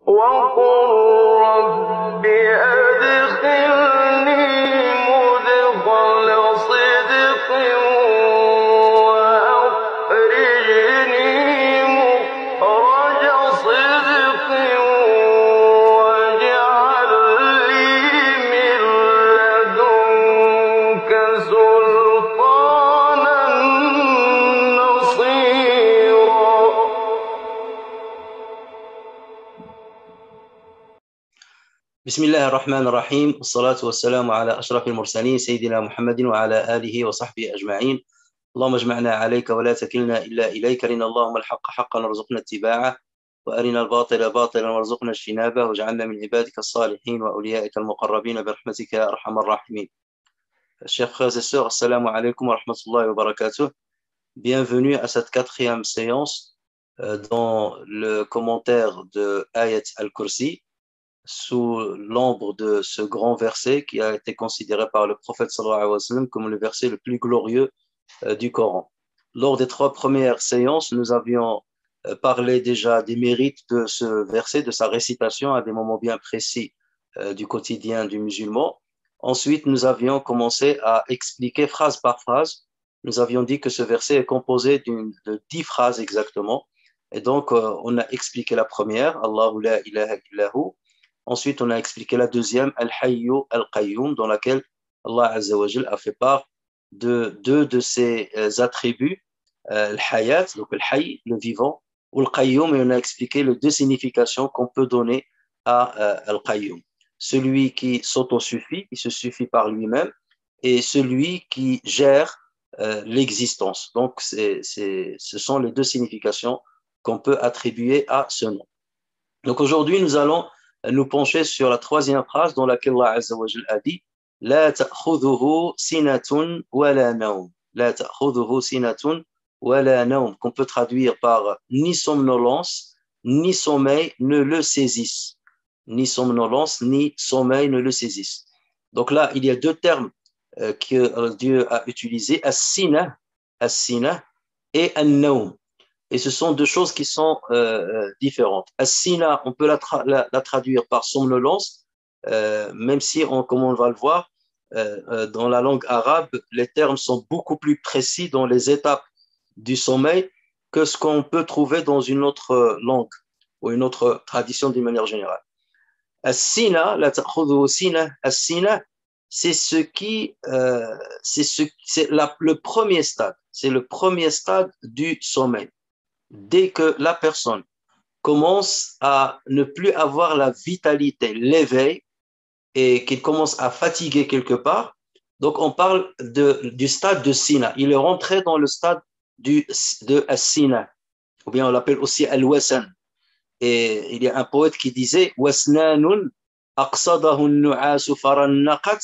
وقل رب أدخلني مدخل صدق وأخرجني مخرج صدق واجعل لي من لدنك سلطانا نصيرا. بسم الله الرحمن الرحيم والصلاة والسلام على أشرف المرسلين سيدنا محمد وعلى آله وصحبه أجمعين. اللهم اجمعنا عليك ولا تكلنا إلا إليك، أرنا اللهم الحق حقا وارزقنا اتباعه وأرنا الباطل باطلا وارزقنا اجتنابه واجعلنا من عبادك الصالحين وأوليائك المقربين برحمتك يا أرحم الراحمين. Chers frères et sœurs, assalamu alaikum wa rahmatullahi wa barakatuh. Bienvenue à cette quatrième séance dans le commentaire de Ayat al-Kursi, sous l'ombre de ce grand verset qui a été considéré par le prophète sallallahu alayhi wa sallam comme le verset le plus glorieux du Coran. Lors des 3 premières séances, nous avions parlé déjà des mérites de ce verset, de sa récitation à des moments bien précis du quotidien du musulman. Ensuite, nous avions commencé à expliquer phrase par phrase. Nous avions dit que ce verset est composé de 10 phrases exactement. Et donc, on a expliqué la première, Allahu la ilaha illahu. Ensuite, on a expliqué la deuxième, Al-Hayyu Al-Qayyum, dans laquelle Allah Azza wa Jal a fait part de 2 de ses attributs, Al-Hayat, donc Al-Hayy, le vivant, ou Al-Qayyum, et on a expliqué les 2 significations qu'on peut donner à Al-Qayyum. Celui qui s'autosuffit, qui se suffit par lui-même, et celui qui gère l'existence. Donc, ce sont les 2 significations qu'on peut attribuer à ce nom. Donc, aujourd'hui, nous allons nous pencher sur la 3e phrase dans laquelle Allah Azza wa Jal a dit La ta'khudhuhu sinatun wa la nawm. La ta'khudhuhu sinatun wa la nawm, qu'on peut traduire par ni somnolence, ni sommeil ne le saisissent. Ni somnolence, ni sommeil ne le saisissent. Donc là, il y a 2 termes que Dieu a utilisés, as-sina et an-nawm. Et ce sont 2 choses qui sont différentes. As-sina, on peut la traduire par somnolence, même si, comme on va le voir, dans la langue arabe, les termes sont beaucoup plus précis dans les étapes du sommeil que ce qu'on peut trouver dans une autre langue ou une autre tradition d'une manière générale. As-sina, la ta'khudhu sina, as-sina, c'est le premier stade. C'est le premier stade du sommeil. Dès que la personne commence à ne plus avoir la vitalité, l'éveil, et qu'il commence à fatiguer quelque part, donc on parle du stade de Sina. Il est rentré dans le stade de As-Sina, ou bien on l'appelle aussi Al-Wasan. Et il y a un poète qui disait « Wasnanun aqsadahu nu'asu farannaqat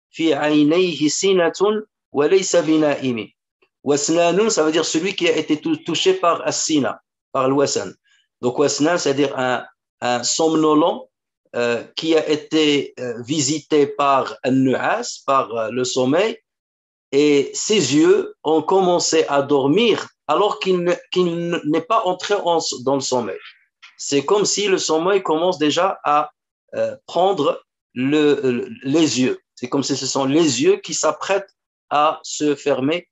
fi aynayhi sinatun wa laysa bina'imi » Wasnanun, ça veut dire celui qui a été touché par As-Sina, par l'Wasan. Donc Wasnan, c'est-à-dire un somnolent qui a été visité par un nu'as, par le sommeil, et ses yeux ont commencé à dormir alors qu'il n'est pas entré dans le sommeil. C'est comme si le sommeil commence déjà à prendre les yeux. C'est comme si ce sont les yeux qui s'apprêtent à se fermer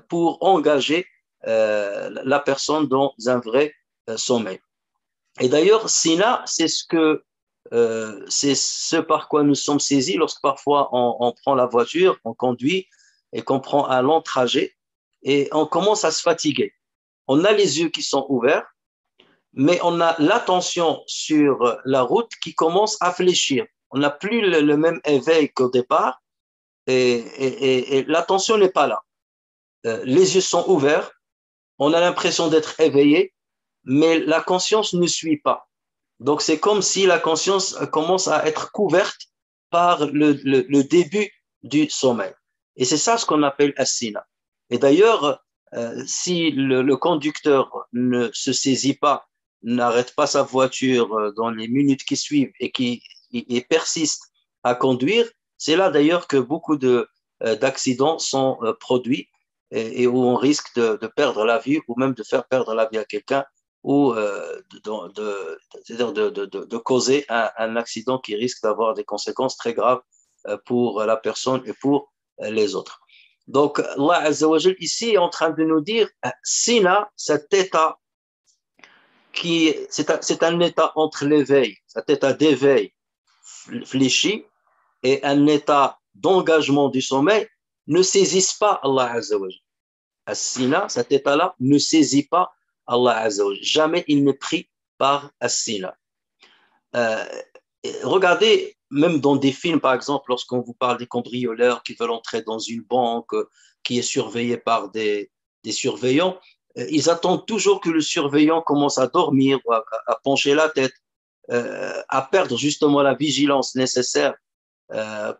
pour engager la personne dans un vrai sommeil. Et d'ailleurs, Sina, c'est ce par quoi nous sommes saisis lorsque parfois on prend la voiture, on conduit et qu'on prend un long trajet et on commence à se fatiguer. On a les yeux qui sont ouverts, mais on a l'attention sur la route qui commence à fléchir. On n'a plus le même éveil qu'au départ et l'attention n'est pas là. Les yeux sont ouverts, on a l'impression d'être éveillé, mais la conscience ne suit pas. Donc, c'est comme si la conscience commence à être couverte par le début du sommeil. Et c'est ça ce qu'on appelle as-sina. Et d'ailleurs, si le conducteur ne se saisit pas, n'arrête pas sa voiture dans les minutes qui suivent et persiste à conduire, c'est là d'ailleurs que beaucoup d'accidents sont produits et où on risque de perdre la vie ou même de faire perdre la vie à quelqu'un ou c'est-à-dire de causer un accident qui risque d'avoir des conséquences très graves pour la personne et pour les autres. Donc, Allah Azza wa Jal ici est en train de nous dire, Sina, cet état c'est un état entre l'éveil, cet état d'éveil fléchi et un état d'engagement du sommeil, ne saisissent pas Allah Azza wa Jal. As-Sina, cet état-là, ne saisit pas Allah Azza wa Jal. Jamais il n'est pris par As-Sina. Euh, Regardez, même dans des films, par exemple, lorsqu'on vous parle des cambrioleurs qui veulent entrer dans une banque qui est surveillée par des surveillants, ils attendent toujours que le surveillant commence à dormir, à pencher la tête, à perdre justement la vigilance nécessaire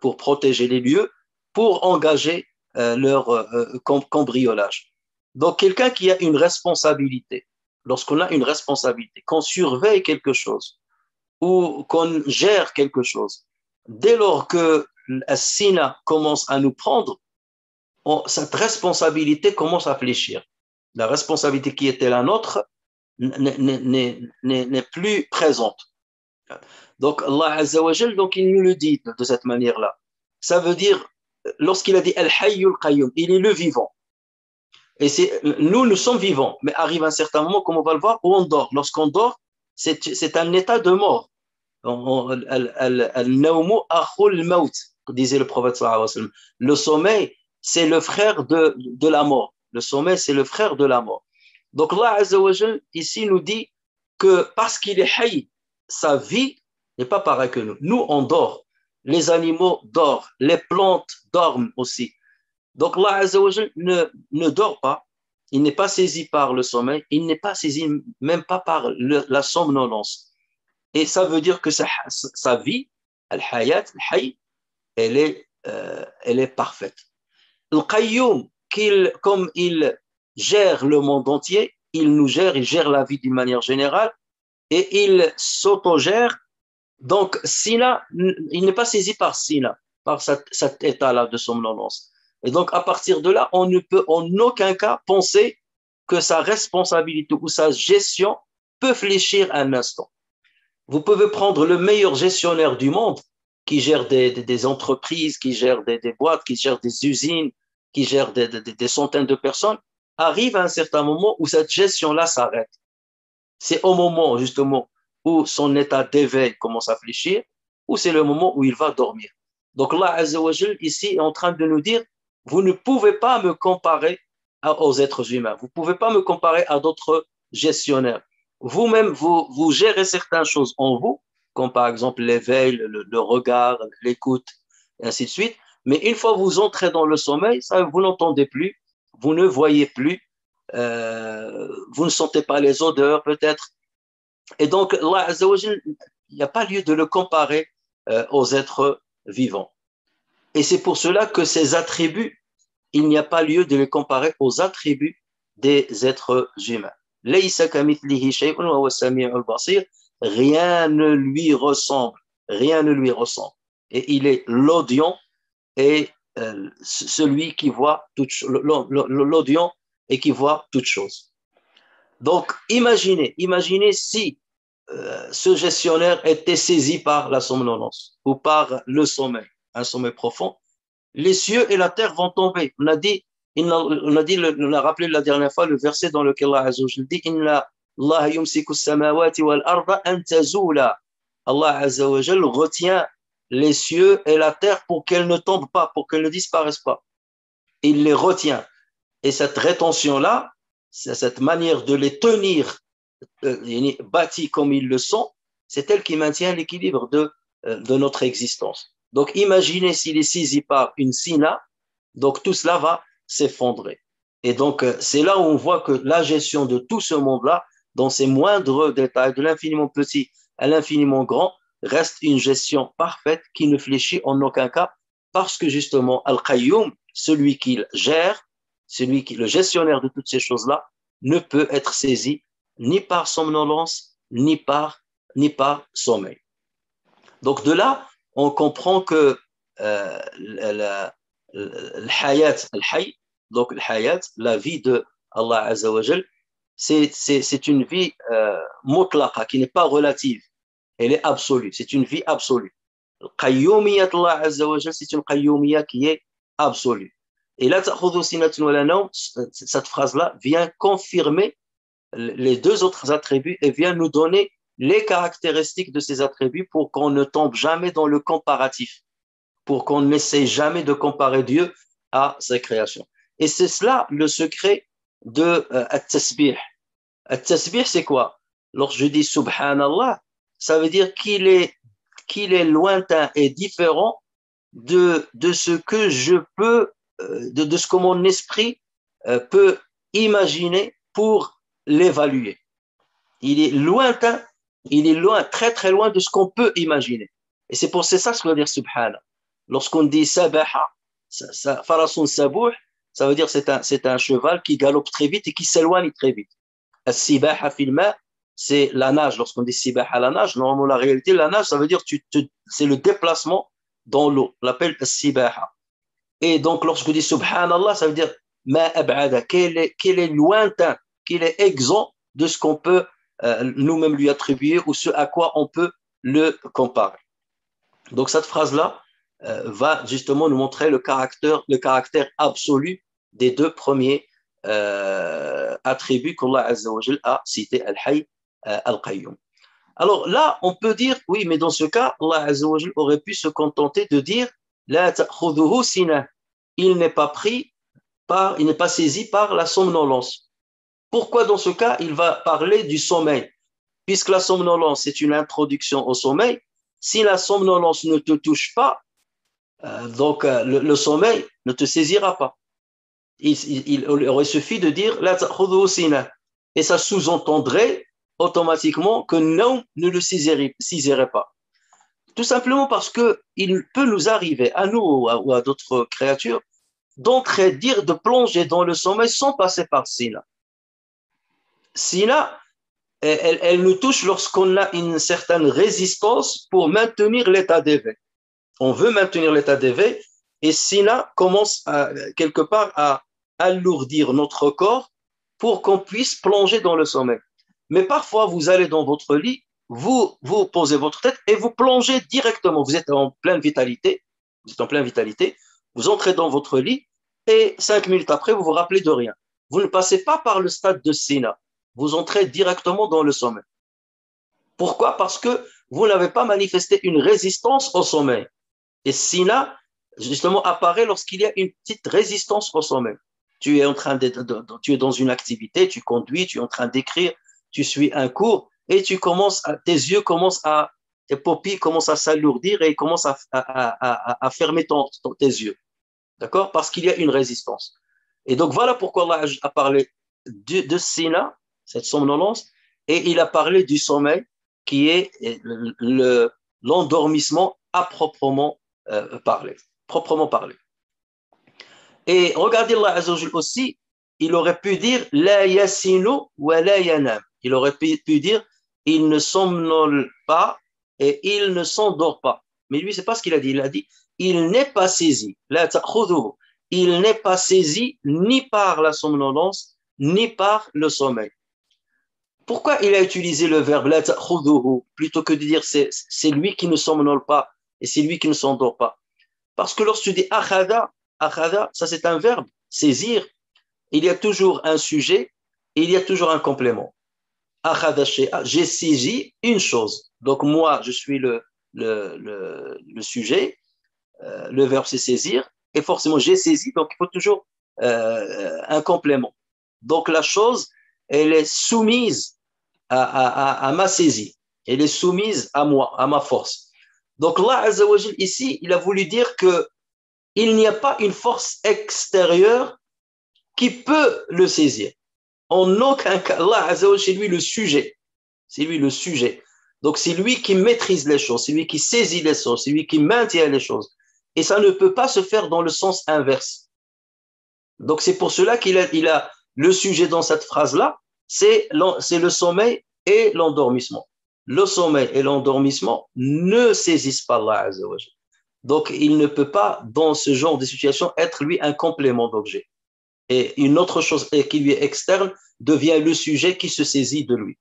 pour protéger les lieux, pour engager leur cambriolage. Donc, quelqu'un qui a une responsabilité, lorsqu'on a une responsabilité, qu'on surveille quelque chose, ou qu'on gère quelque chose, dès lors que la Sina commence à nous prendre, cette responsabilité commence à fléchir. La responsabilité qui était la nôtre n'est plus présente. Donc Allah Azza wa Jal, donc il nous le dit de cette manière-là. Ça veut dire, lorsqu'il a dit Al-Hayyul Qayyum, il est le vivant. Et nous sommes vivants, mais arrive un certain moment, comme on va le voir, où on dort. Lorsqu'on dort, c'est un état de mort. Al-nawmu akhul maut, disait le prophète sallallahu alayhi wa sallam. Le sommeil, c'est le frère de la mort. Le sommeil, c'est le frère de la mort. Donc Allah Azza wa Jal, ici, nous dit que parce qu'il est hayy, sa vie n'est pas pareille que nous. Nous, on dort. Les animaux dorment. Les plantes dorment aussi. Donc Allah Azza wa Jal ne dort pas. Il n'est pas saisi par le sommeil. Il n'est pas saisi même pas par la somnolence. Et ça veut dire que sa vie, al-hayat, al-hayy, elle est parfaite. Al-Qayyum, comme il gère le monde entier, il nous gère, il gère la vie d'une manière générale et il s'autogère. Donc, Sina, il n'est pas saisi par Sina, par cet état-là de somnolence. Et donc, à partir de là, on ne peut en aucun cas penser que sa responsabilité ou sa gestion peut fléchir un instant. Vous pouvez prendre le meilleur gestionnaire du monde qui gère des entreprises, qui gère des boîtes, qui gère des usines, qui gère des centaines de personnes, arrive à un certain moment où cette gestion-là s'arrête. C'est au moment, justement, où son état d'éveil commence à fléchir, ou c'est le moment où il va dormir. Donc, Allah Azza wa Jal, ici, est en train de nous dire, vous ne pouvez pas me comparer aux êtres humains. Vous ne pouvez pas me comparer à d'autres gestionnaires. Vous-même, vous gérez certaines choses en vous, comme par exemple l'éveil, le regard, l'écoute, et ainsi de suite. Mais une fois que vous entrez dans le sommeil, ça, vous n'entendez plus, vous ne voyez plus, vous ne sentez pas les odeurs peut-être. Et donc, Allah Azza wa Jal, il n'y a pas lieu de le comparer aux êtres vivants. Et c'est pour cela que ces attributs, il n'y a pas lieu de les comparer aux attributs des êtres humains. Rien ne lui ressemble, rien ne lui ressemble. Et il est l'audient et celui qui voit l'audient et qui voit toutes choses. Donc, imaginez si ce gestionnaire était saisi par la somnolence ou par le sommeil, un sommeil profond, les cieux et la terre vont tomber. On a rappelé la dernière fois le verset dans lequel Allah Azza wa Jalla dit Inna Allah yumsiku as-samawati wal arda an tazula. Allah Azza wa Jalla retient les cieux et la terre pour qu'elles ne tombent pas, pour qu'elles ne disparaissent pas. Il les retient. Et cette rétention-là, cette manière de les tenir bâtis comme ils le sont, c'est elle qui maintient l'équilibre de notre existence. Donc, imaginez s'il est saisi par une sina, donc tout cela va s'effondrer. Et donc, c'est là où on voit que la gestion de tout ce monde-là, dans ses moindres détails, de l'infiniment petit à l'infiniment grand, reste une gestion parfaite qui ne fléchit en aucun cas, parce que justement, Al-Qayyum, celui qui gère, le gestionnaire de toutes ces choses-là, ne peut être saisi ni par somnolence, ni par sommeil. Donc de là, on comprend que le hayat, donc le hayat, la vie de Allah Azza wa Jal, c'est une vie mutlaqa, qui n'est pas relative. Elle est absolue. C'est une vie absolue. Qayyumiyat Allah Azza wa Jal, c'est une qayyumiyya qui est absolue. Et là, cette phrase-là vient confirmer les deux autres attributs et vient nous donner les caractéristiques de ces attributs pour qu'on ne tombe jamais dans le comparatif, pour qu'on n'essaie jamais de comparer Dieu à sa création. Et c'est cela le secret de At-Tasbih. At-Tasbih, c'est quoi? Lorsque je dis Subhanallah, ça veut dire qu'il est lointain et différent de ce que je peux, de ce que mon esprit peut imaginer pour l'évaluer. Il est lointain, il est loin, très très loin de ce qu'on peut imaginer. Et c'est pour ça ce que veut dire Subhana. Lorsqu'on dit Sabaha, Farasun Sabouh, ça veut dire c'est un cheval qui galope très vite et qui s'éloigne très vite. As-Sibaha fil ma, c'est la nage. Lorsqu'on dit Sibaha, la nage, normalement la réalité, la nage, ça veut dire c'est le déplacement dans l'eau. On l'appelle As-Sibaha. Et donc lorsqu'on dit Subhanallah, ça veut dire Ma ab'ada, qu'il est lointain, qu'il est exempt de ce qu'on peut nous-mêmes lui attribuer ou ce à quoi on peut le comparer. Donc cette phrase-là va justement nous montrer le caractère absolu des deux premiers attributs qu'Allah Azza wa Jal a cités, Al-Hayy, Al-Qayyum. Alors là, on peut dire, oui, mais dans ce cas, Allah Azza wa Jal aurait pu se contenter de dire La ta'khudhuhu sinah. Il n'est pas saisi par la somnolence. Pourquoi dans ce cas, il va parler du sommeil? Puisque la somnolence est une introduction au sommeil, si la somnolence ne te touche pas, donc le sommeil ne te saisira pas. Il aurait suffi de dire la ta'khudhuhu sinah. Et ça sous-entendrait automatiquement que non ne le saisirait pas. Tout simplement parce qu'il peut nous arriver, à nous ou à d'autres créatures, d'entrer, de plonger dans le sommeil sans passer par Sina. Sina, elle nous touche lorsqu'on a une certaine résistance pour maintenir l'état d'éveil. On veut maintenir l'état d'éveil et Sina commence quelque part à alourdir notre corps pour qu'on puisse plonger dans le sommeil. Mais parfois, vous allez dans votre lit, vous posez votre tête et vous plongez directement. Vous êtes en pleine vitalité, vous entrez dans votre lit et 5 minutes après, vous vous rappelez de rien. Vous ne passez pas par le stade de Sina. Vous entrez directement dans le sommeil. Pourquoi? Parce que vous n'avez pas manifesté une résistance au sommeil. Et Sina, justement, apparaît lorsqu'il y a une petite résistance au sommeil. Tu es dans une activité, tu conduis, tu es en train d'écrire, tu suis un cours et tes paupières commencent à s'alourdir et commencent à fermer tes yeux. D'accord? Parce qu'il y a une résistance. Et donc, voilà pourquoi Allah a parlé de Sina, cette somnolence, et il a parlé du sommeil qui est l'endormissement à proprement parler. Et regardez Allah Azza wa Jal aussi, il aurait pu dire la yasinu wa la yanam. Il aurait pu dire il ne somnole pas et il ne s'endort pas. Mais lui, c'est pas ce qu'il a dit. Il a dit il n'est pas saisi. La ta'khudhuhu. Il n'est pas saisi ni par la somnolence ni par le sommeil. Pourquoi il a utilisé le verbe la ta'khudhuhu plutôt que de dire c'est lui qui ne somnole pas et c'est lui qui ne s'endort pas? Parce que lorsque tu dis akhada, ça c'est un verbe, saisir, il y a toujours un sujet et il y a toujours un complément. Akhada shay'a, j'ai saisi une chose. Donc moi, je suis le sujet, le verbe c'est saisir, et forcément j'ai saisi, donc il faut toujours un complément. Donc la chose, elle est soumise à ma saisie, elle est soumise à moi, à ma force. Donc Allah Azza wa Jal ici, il a voulu dire que il n'y a pas une force extérieure qui peut le saisir. En aucun cas, Allah Azza wa Jal, c'est lui le sujet. C'est lui le sujet. Donc c'est lui qui maîtrise les choses, c'est lui qui saisit les choses, c'est lui qui maintient les choses. Et ça ne peut pas se faire dans le sens inverse. Donc c'est pour cela qu'il a le sujet dans cette phrase-là, c'est le sommeil et l'endormissement. Le sommeil et l'endormissement ne saisissent pas Allah Azza wa Jal. Donc il ne peut pas, dans ce genre de situation, être lui un complément d'objet. Et une autre chose qui lui est externe devient le sujet qui se saisit de lui.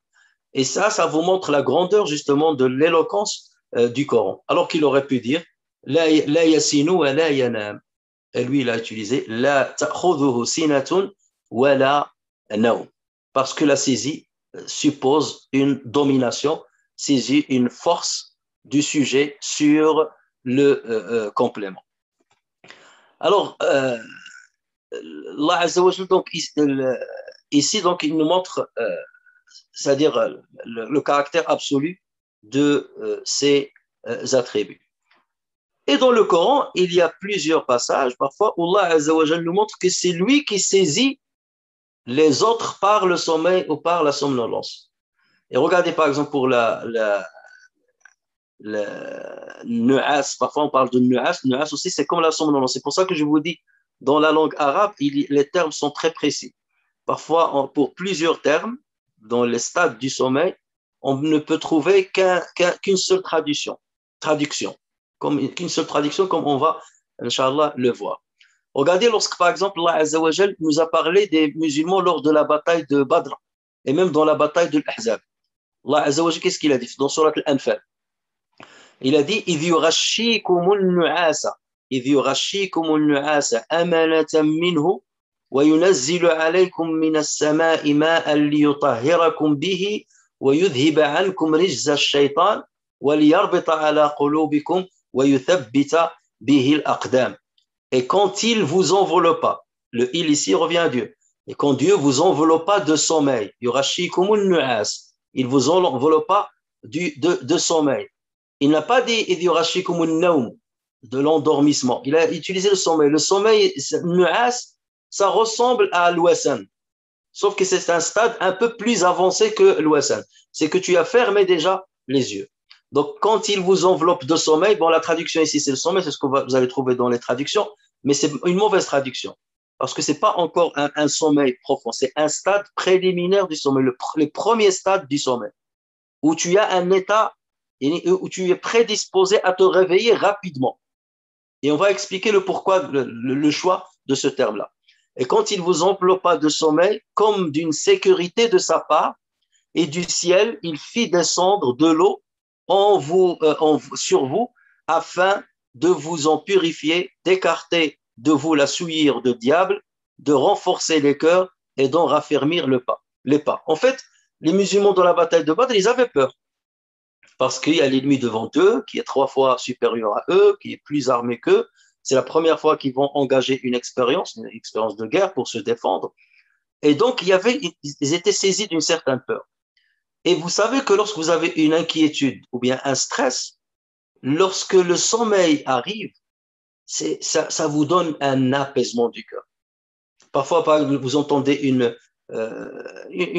Et ça vous montre la grandeur justement de l'éloquence du Coran. Alors qu'il aurait pu dire la yasinu wa la yanam. Et lui, il a utilisé la ta'khudhuhu sinatun wa la naum. Parce que la saisie suppose une domination, saisie une force du sujet sur le complément. Alors, Allah Azza wa Jalla, donc, ici, donc, il nous montre, c'est-à-dire le caractère absolu de ces attributs. Et dans le Coran, il y a plusieurs passages, parfois, où Allah Azza wa Jalla nous montre que c'est lui qui saisit les autres par le sommeil ou par la somnolence. Et regardez par exemple pour le nuas, parfois on parle de nuas aussi c'est comme la somnolence. C'est pour ça que je vous dis, dans la langue arabe, les termes sont très précis. Parfois, pour plusieurs termes, dans les stades du sommeil, on ne peut trouver qu'une seule traduction, qu'une seule traduction, comme on va, Inch'Allah, le voir. Regardez lorsque, par exemple, Allah Azza wa Jal nous a parlé des musulmans lors de la bataille de Badr et même dans la bataille de l'Ahzab. Allah Azza wa Jal, qu'est-ce qu'il a dit dans Surat Al-Anfal? Il a dit إِذْ يُغَشِّيكُمُ النُّعَاسَ أَمَنَةً مِّنْهُ وَيُنَزِّلُ عَلَيْكُم مِّنَ السَّمَاءِ مَاءً لِيُطَهِّرَكُم بِهِ وَيُذْهِبَ عَنكُم رِجْزَ الشَّيْطَانِ وَلِيَرْبِطَ عَلَى قُلُوبِكُم وَيُثَبِّتَ بِهِ الْأَقْدَامَ. Et quand il vous enveloppa, le il ici revient à Dieu, et quand Dieu vous enveloppa de sommeil, yurashikumun nu'as, il vous enveloppa de sommeil. Il n'a pas dit yurashikumun naum, de l'endormissement. Il a utilisé le sommeil. Le sommeil, nu'as, ça ressemble à l'wasan, sauf que c'est un stade un peu plus avancé que l'wasan. C'est que tu as fermé déjà les yeux. Donc, quand il vous enveloppe de sommeil, bon, la traduction ici, c'est le sommeil, c'est ce que vous allez trouver dans les traductions, mais c'est une mauvaise traduction, parce que c'est pas encore un sommeil profond, c'est un stade préliminaire du sommeil, le premier stade du sommeil, où tu as un état, où tu es prédisposé à te réveiller rapidement. Et on va expliquer le pourquoi, le choix de ce terme-là. Et quand il vous enveloppa de sommeil, comme d'une sécurité de sa part, et du ciel, il fit descendre de l'eau sur vous, afin de vous en purifier, d'écarter de vous la souillure de diable, de renforcer les cœurs et d'en raffermir les pas. En fait, les musulmans dans la bataille de Badr, ils avaient peur, parce qu'il y a l'ennemi devant eux, qui est 3 fois supérieur à eux, qui est plus armé qu'eux. C'est la première fois qu'ils vont engager une expérience de guerre pour se défendre. Et donc, ils étaient saisis d'une certaine peur. Et vous savez que lorsque vous avez une inquiétude ou bien un stress, lorsque le sommeil arrive, ça vous donne un apaisement du cœur. Parfois, par exemple, vous entendez une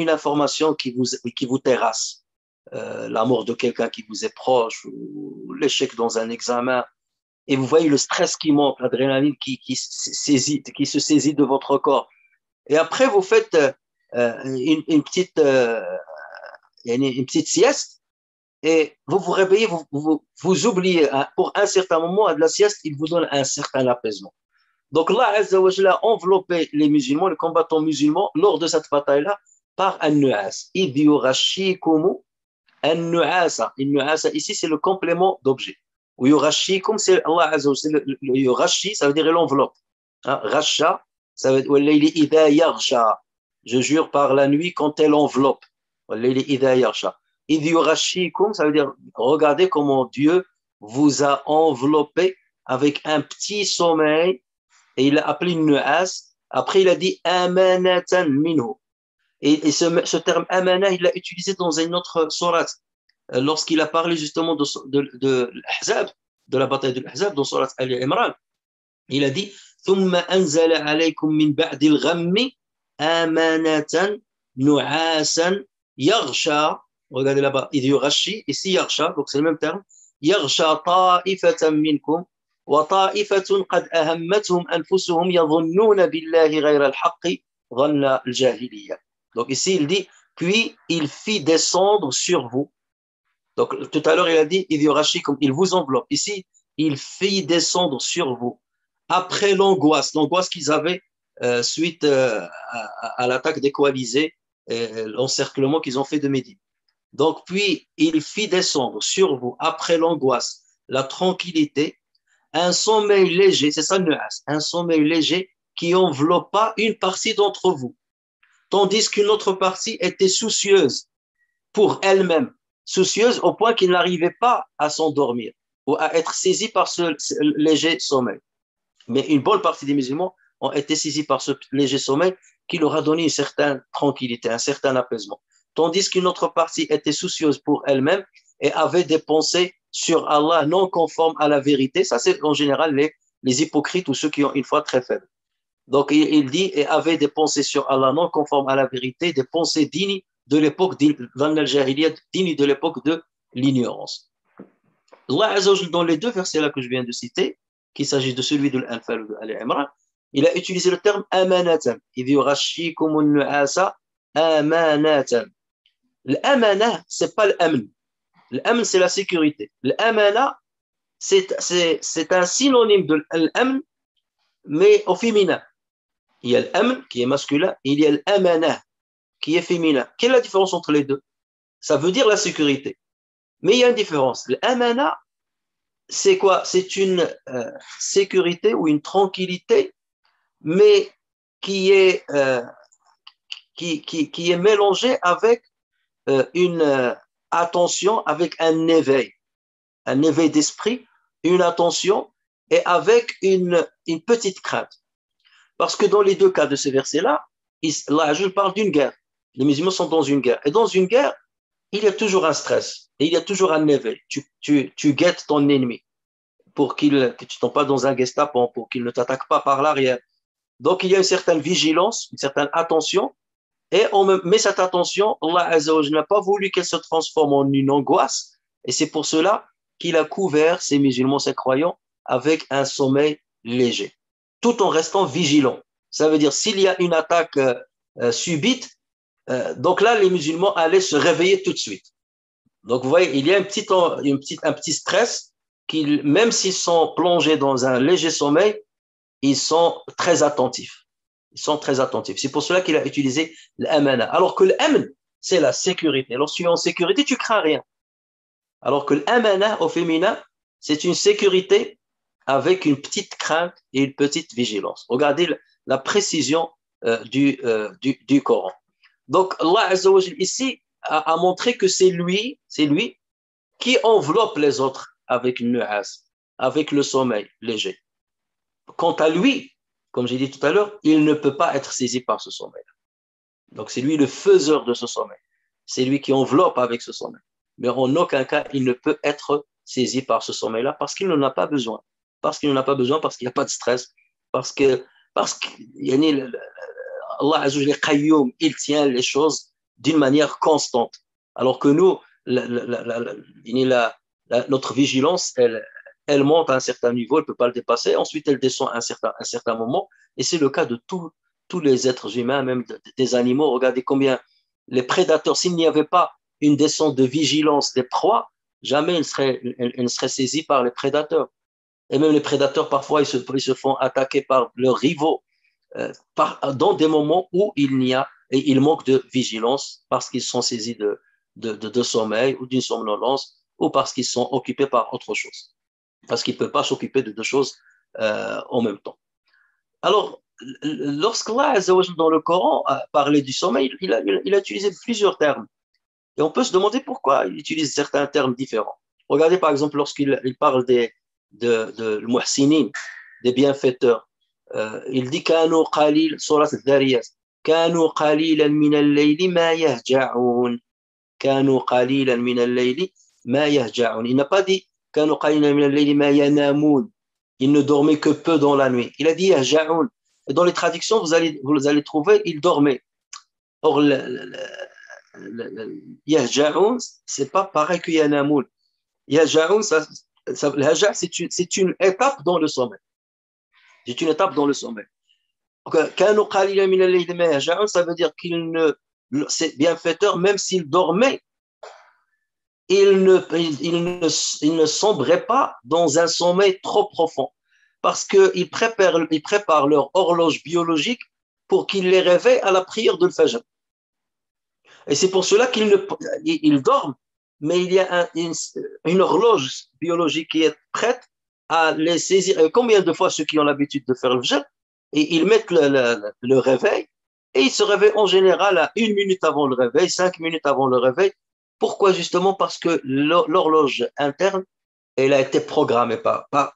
information qui vous terrasse, la mort de quelqu'un qui vous est proche, ou l'échec dans un examen, et vous voyez le stress qui monte, l'adrénaline qui se saisit de votre corps. Et après, vous faites une petite sieste, et vous vous réveillez, vous oubliez, pour un certain moment de la sieste, il vous donne un certain apaisement. Donc Allah Azza wa Jalla a enveloppé les musulmans, les combattants musulmans, lors de cette bataille-là, par un nu'as. Idh yurashikumu un nu'asa. Une nu'asa, ici, c'est le complément d'objet. Ou yurashikum, c'est Allah Azza wa Jalla, le yurashi, ça veut dire l'enveloppe. Rasha, ça veut dire wallayli idha yaghsha. Je jure par la nuit quand elle enveloppe. Wallayli idha yaghsha. Idh yurashikum, ça veut dire, regardez comment Dieu vous a enveloppé avec un petit sommeil, et il a appelé nu'as. Après, il a dit amanatan minhu. Et ce terme amana, il l'a utilisé dans une autre sourate, lorsqu'il a parlé justement de l'Ahzab, de la bataille de l'Ahzab, dans sourate Ali Imran. Il a dit ثم أنزل عليكم من بعد الغم أمانة نعاسا يغشى. Regardez là-bas, il يغشي, ici يغشى, donc c'est le même terme. يغشى طائفة منكم وطائفة قد أهمتهم أنفسهم يظنون بالله غير الحق ظن الجاهلية. Donc ici il dit, puis il fit descendre sur vous. Donc tout à l'heure il a dit, il vous enveloppe. Ici, il fit descendre sur vous. Après l'angoisse qu'ils avaient suite à l'attaque des coalisés, l'encerclement qu'ils ont fait de Médine. Donc, puis, il fit descendre sur vous, après l'angoisse, la tranquillité, un sommeil léger, c'est ça le nuas, un sommeil léger qui enveloppa une partie d'entre vous, tandis qu'une autre partie était soucieuse pour elle-même, soucieuse au point qu'il n'arrivait pas à s'endormir ou à être saisi par ce léger sommeil. Mais une bonne partie des musulmans ont été saisis par ce léger sommeil qui leur a donné une certaine tranquillité, un certain apaisement. Tandis qu'une autre partie était soucieuse pour elle-même et avait des pensées sur Allah non conformes à la vérité. Ça, c'est en général les hypocrites ou ceux qui ont une foi très faible. Donc, il dit, et avait des pensées sur Allah non conformes à la vérité, des pensées dignes de l'époque dignes de l'époque de l'ignorance. Allah Azzawajal, dans les deux versets-là que je viens de citer, qu'il s'agit de celui de l'Anfal ou de Al-Imran, il a utilisé le terme amanatan. Il dit Rashikumun nu'asa amanatan. L'amana, c'est pas l'amn. L'amn, c'est la sécurité. L'amana, c'est un synonyme de l'amn, mais au féminin. Il y a l'amn qui est masculin, et il y a l'amana qui est féminin. Quelle est la différence entre les deux? Ça veut dire la sécurité. Mais il y a une différence. L'amana, c'est quoi? C'est une sécurité ou une tranquillité, mais qui est mélangée avec une attention, avec un éveil d'esprit, une attention et avec une petite crainte. Parce que dans les deux cas de ces versets-là, je parle d'une guerre. Les musulmans sont dans une guerre. Et dans une guerre, il y a toujours un stress et il y a toujours un éveil. Tu guettes ton ennemi pour que tu ne tombes pas dans un guet-apens, pour qu'il ne t'attaque pas par l'arrière. Donc, il y a une certaine vigilance, une certaine attention. Mais cette attention, Allah Azzawajal n'a pas voulu qu'elle se transforme en une angoisse. Et c'est pour cela qu'il a couvert ces musulmans, ces croyants, avec un sommeil léger, tout en restant vigilant. Ça veut dire, s'il y a une attaque subite, donc là, les musulmans allaient se réveiller tout de suite. Donc, vous voyez, il y a un petit stress qui, même s'ils sont plongés dans un léger sommeil, ils sont très attentifs. Ils sont très attentifs. C'est pour cela qu'il a utilisé l'amana. Alors que l'amn, c'est la sécurité. Lorsque tu es en sécurité, tu crains rien. Alors que l'amana au féminin, c'est une sécurité avec une petite crainte et une petite vigilance. Regardez la précision du Coran. Donc, Allah Azzawajal ici a montré que c'est lui qui enveloppe les autres avec une nuage, avec le sommeil léger. Quant à lui, comme j'ai dit tout à l'heure, il ne peut pas être saisi par ce sommeil. Donc, c'est lui le faiseur de ce sommeil. C'est lui qui enveloppe avec ce sommeil. Mais en aucun cas, il ne peut être saisi par ce sommeil-là parce qu'il n'en a pas besoin. Parce qu'il n'en a pas besoin, parce qu'il n'y a pas de stress, parce que Allah Azza wa Qayyum, il tient les choses d'une manière constante. Alors que nous, notre vigilance, elle monte à un certain niveau, elle ne peut pas le dépasser. Ensuite, elle descend à un certain moment. Et c'est le cas de tous les êtres humains, même des animaux. Regardez combien les prédateurs, s'il n'y avait pas une descente de vigilance des proies, jamais ils ne seraient saisis par les prédateurs. Et même les prédateurs, parfois, ils se font attaquer par leurs rivaux dans des moments où il manque de vigilance parce qu'ils sont saisis de sommeil ou d'une somnolence ou parce qu'ils sont occupés par autre chose. Parce qu'ils ne peuvent pas s'occuper de deux choses en même temps. Alors, lorsqu'Allah Azzawajal dans le Coran a parlé du sommeil, il a utilisé plusieurs termes. Et on peut se demander pourquoi il utilise certains termes différents. Regardez par exemple lorsqu'il parle de muhsinin, des bienfaiteurs. Il dit Kanu qalil, surat al-Dhariyat. Kanu qalilan min al-layli ma yahja'un. Kanu qalilan min al-layli ma yahja'un. Il n'a pas dit Kanu qalilan min al-layli ma yanamun. Il ne dormait que peu dans la nuit. Il a dit yahja'un. Et dans les traductions, vous allez trouver il dormait. Or, yahja'un, c'est pas pareil que yanamun. Yahja'un, c'est une étape dans le sommeil. C'est une étape dans le sommeil. Ça veut dire c'est bienfaiteur, même s'il dormait, il ne sombrait pas dans un sommeil trop profond. parce qu'ils préparent leur horloge biologique pour qu'ils les réveillent à la prière de l'Fajr. Et c'est pour cela qu'ils dorment, mais il y a une horloge biologique qui est prête à les saisir. Et combien de fois ceux qui ont l'habitude de faire le Fajr, et ils mettent le réveil, et ils se réveillent en général à 1 minute avant le réveil, 5 minutes avant le réveil. Pourquoi? Justement parce que l'horloge interne, elle a été programmée par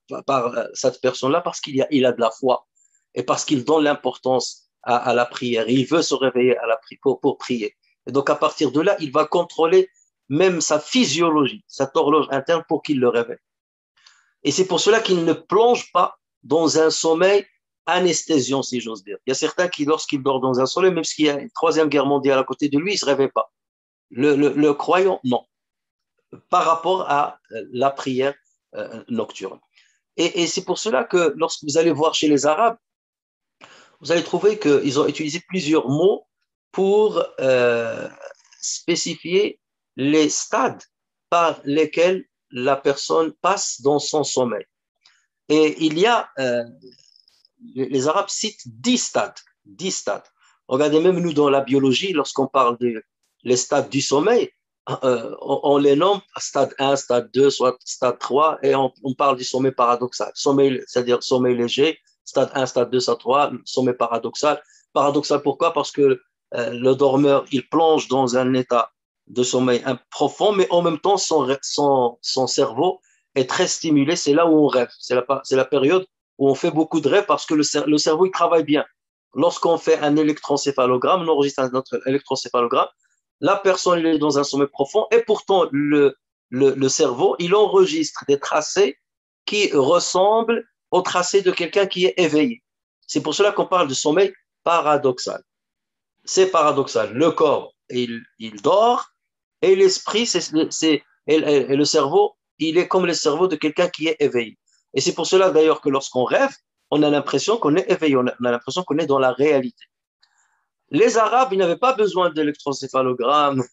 cette personne-là, parce il a de la foi et parce qu'il donne l'importance à la prière. Il veut se réveiller pour prier. Et donc, à partir de là, il va contrôler même sa physiologie, cette horloge interne, pour qu'il le réveille. Et c'est pour cela qu'il ne plonge pas dans un sommeil anesthésiant, si j'ose dire. Il y a certains qui, lorsqu'ils dorment dans un sommeil, même s'il y a une troisième guerre mondiale à côté de lui, il ne se réveille pas. Le croyant, non, par rapport à la prière nocturne. Et c'est pour cela que lorsque vous allez voir chez les Arabes, vous allez trouver qu'ils ont utilisé plusieurs mots pour spécifier les stades par lesquels la personne passe dans son sommeil. Et il y a, les Arabes citent 10 stades, 10 stades. Regardez, même nous dans la biologie, lorsqu'on parle des stades du sommeil, on les nomme stade 1, stade 2, soit stade 3, et on parle du sommeil paradoxal. Sommeil, c'est-à-dire sommeil léger, stade 1, stade 2, stade 3, sommeil paradoxal. Paradoxal, pourquoi? Parce que le dormeur, il plonge dans un état de sommeil profond, mais en même temps, son cerveau est très stimulé. C'est là où on rêve. C'est la période où on fait beaucoup de rêves parce que le cerveau, il travaille bien. Lorsqu'on fait un électroencéphalogramme, on enregistre notre électroencéphalogramme, la personne est dans un sommeil profond et pourtant le cerveau, il enregistre des tracés qui ressemblent aux tracés de quelqu'un qui est éveillé. C'est pour cela qu'on parle de sommeil paradoxal. C'est paradoxal. Le corps, il dort et l'esprit, et le cerveau, il est comme le cerveau de quelqu'un qui est éveillé. Et c'est pour cela d'ailleurs que lorsqu'on rêve, on a l'impression qu'on est éveillé, on a l'impression qu'on est dans la réalité. Les Arabes, ils n'avaient pas besoin d'électroencéphalogramme.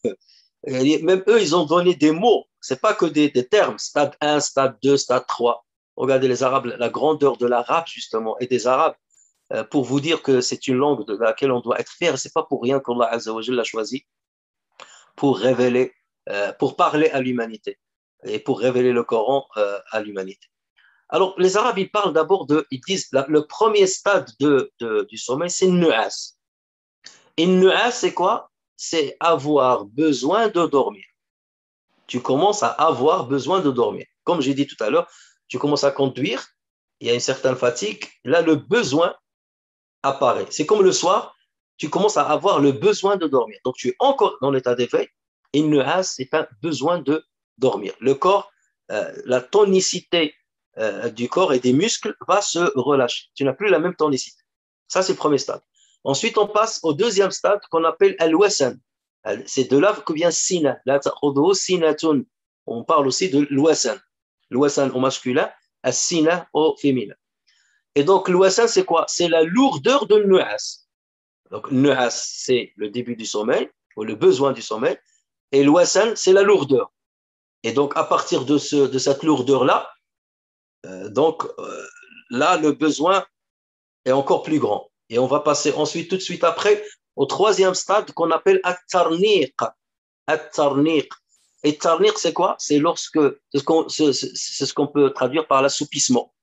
Même eux, ils ont donné des mots. Ce n'est pas que des termes. Stade 1, stade 2, stade 3. Regardez les Arabes, la grandeur de l'arabe, justement, et des Arabes, pour vous dire que c'est une langue de laquelle on doit être fier. Ce n'est pas pour rien qu'Allah Azza wa Jalla l'a choisi pour révéler, pour parler à l'humanité et pour révéler le Coran à l'humanité. Alors, les Arabes, ils parlent d'abord ils disent, le premier stade du sommeil, c'est nu'as. Et nu'as, c'est quoi? C'est avoir besoin de dormir. Tu commences à avoir besoin de dormir. Comme j'ai dit tout à l'heure, tu commences à conduire, il y a une certaine fatigue, là, le besoin apparaît. C'est comme le soir, tu commences à avoir le besoin de dormir. Donc, tu es encore dans l'état d'éveil, et nu'as, c'est un besoin de dormir. Le corps, la tonicité du corps et des muscles va se relâcher. Tu n'as plus la même tonicité. Ça, c'est le premier stade. Ensuite, on passe au deuxième stade qu'on appelle al-wasan. C'est de là que vient sina. On parle aussi de l'wasan. L'wasan au masculin, as-sina au féminin. Et donc, l'wasan, c'est quoi? C'est la lourdeur de nu'as. Donc, nu'as, c'est le début du sommeil, ou le besoin du sommeil. Et l'wasan, c'est la lourdeur. Et donc, à partir de cette lourdeur-là, là, le besoin est encore plus grand. Et on va passer ensuite, tout de suite après, au troisième stade qu'on appelle at-tarniq. At-tarniq. Et tarniq, c'est quoi? C'est ce qu'on peut traduire par l'assoupissement.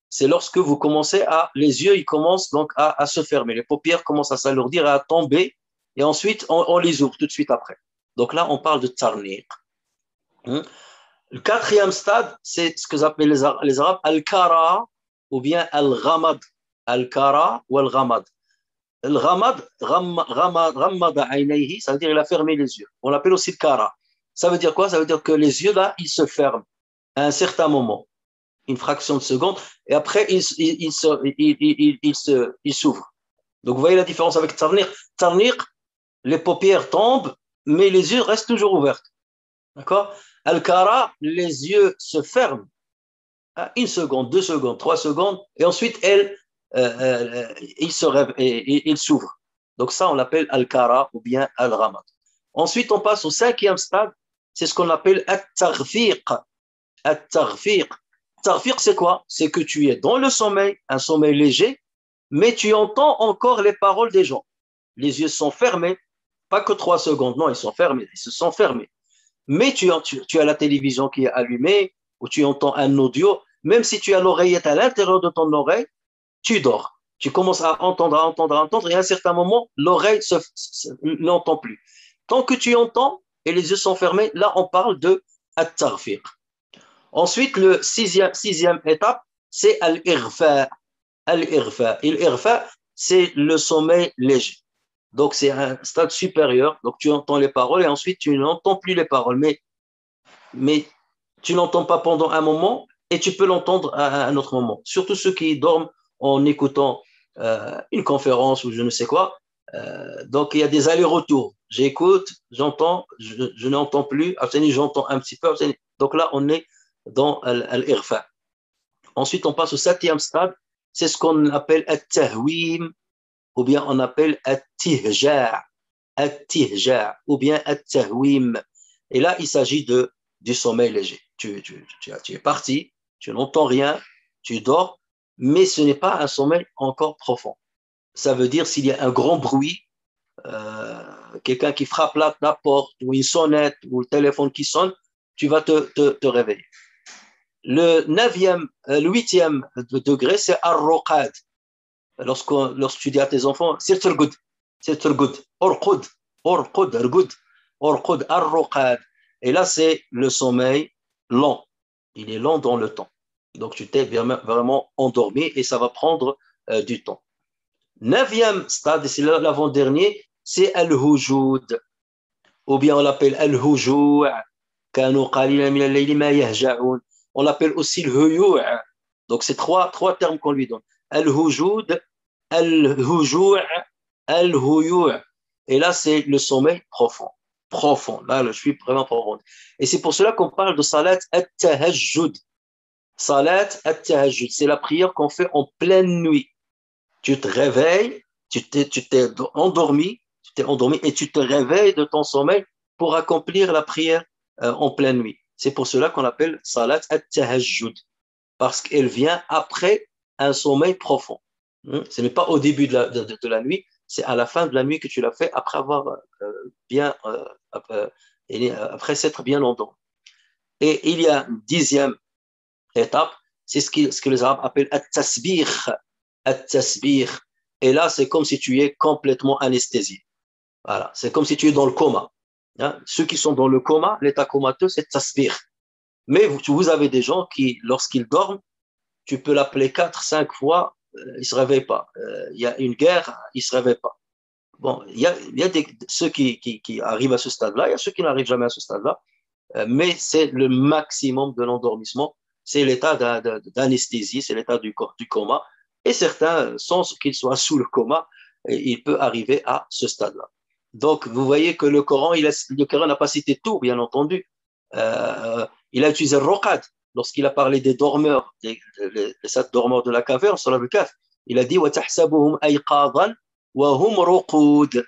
C'est lorsque vous commencez les yeux, ils commencent donc à se fermer. Les paupières commencent à s'alourdir, à tomber. Et ensuite, on les ouvre tout de suite après. Donc là, on parle de tarniq. Le quatrième stade, c'est ce que appellent les Arabes al-kara ou bien al-ghamad. Al-kara ou al-ghamad. Al-ghamad, ghammada aynayhi, ça veut dire il a fermé les yeux. On l'appelle aussi le kara. Ça veut dire quoi? Ça veut dire que les yeux là, ils se ferment à un certain moment, une fraction de seconde, et après ils s'ouvrent. Donc vous voyez la différence avec tarniq. Tarniq, les paupières tombent, mais les yeux restent toujours ouverts. D'accord? Al-Kara, les yeux se ferment à 1 seconde, 2 secondes, 3 secondes, et ensuite il s'ouvre. Donc ça, on l'appelle Al-Kara ou bien Al-Ramad. Ensuite, on passe au cinquième stade, c'est ce qu'on appelle At-Taghfiq. At-Taghfiq, At-tarfiq, c'est quoi? C'est que tu es dans le sommeil, un sommeil léger, mais tu entends encore les paroles des gens. Les yeux sont fermés, pas que 3 secondes, non, ils sont fermés, ils se sont fermés. Mais tu as la télévision qui est allumée, ou tu entends un audio, même si tu as l'oreillette à l'intérieur de ton oreille, tu dors. Tu commences à entendre, à entendre, à entendre, et à un certain moment, l'oreille n'entend plus. Tant que tu entends et les yeux sont fermés, là, on parle de at-tarfiq. Ensuite, le sixième étape, c'est al-irfa. Al-irfa. Et l'irfa, c'est le sommeil léger. Donc, c'est un stade supérieur. Donc, tu entends les paroles et ensuite, tu n'entends plus les paroles. Mais tu n'entends pas pendant un moment et tu peux l'entendre à un autre moment. Surtout ceux qui dorment en écoutant une conférence ou je ne sais quoi. Donc, il y a des allers-retours. J'écoute, j'entends, je n'entends plus. J'entends un petit peu. Donc là, on est dans l'irfa. Ensuite, on passe au septième stade. C'est ce qu'on appelle at-tahwim ou bien on appelle at-tihja', ou bien at-tahwim. Et là, il s'agit du sommeil léger. Tu es parti, tu n'entends rien, tu dors, mais ce n'est pas un sommeil encore profond. Ça veut dire s'il y a un grand bruit, quelqu'un qui frappe la porte ou une sonnette ou le téléphone qui sonne, tu vas te réveiller. Le huitième degré, c'est ar-ruqad. Lorsque tu dis à tes enfants, sirtul gud, orqud, ar-ruqad. Et là, c'est le sommeil lent. Il est lent dans le temps. Donc, tu t'es vraiment endormi et ça va prendre du temps. Neuvième stade, c'est l'avant-dernier, c'est al-hujud. Ou bien on l'appelle al-hujou'. On l'appelle aussi le huyou'. Donc, c'est trois termes qu'on lui donne. Al-hujud, al-hujou', al-huyou'. Et là, c'est le sommeil profond. Profond. Là, je suis vraiment profond. Et c'est pour cela qu'on parle de salat at-tahajjud. Salat at-tahajjud, c'est la prière qu'on fait en pleine nuit. Tu te réveilles, tu t'es endormi et tu te réveilles de ton sommeil pour accomplir la prière en pleine nuit. C'est pour cela qu'on appelle salat at-tahajjud, parce qu'elle vient après un sommeil profond. Ce n'est pas au début de la nuit, c'est à la fin de la nuit que tu l'as fait après avoir après s'être bien endormi. Et il y a une dixième étape, c'est ce que les Arabes appellent at-tasbih. At-tasbih. Et là, c'est comme si tu es complètement anesthésié. Voilà, c'est comme si tu es dans le coma. Hein? Ceux qui sont dans le coma, l'état comateux, c'est tasbih. Mais vous avez des gens qui, lorsqu'ils dorment, tu peux l'appeler 4-5 fois, il ne se réveille pas. Il y a une guerre, il ne se réveille pas. Bon, il y a ceux qui arrivent à ce stade-là, il y a ceux qui n'arrivent jamais à ce stade-là, mais c'est le maximum de l'endormissement, c'est l'état d'anesthésie, c'est l'état du coma, et certains, sans qu'ils soient sous le coma, il peut arriver à ce stade-là. Donc, vous voyez que le Coran n'a pas cité tout, bien entendu. Il a utilisé le ruqad lorsqu'il a parlé des dormeurs, les 7 dormeurs de la caverne sur le Kahf. Il a dit وَتَحْسَبُهُمْ أَيْقَاظًا وَهُمْ رُقُودٌ.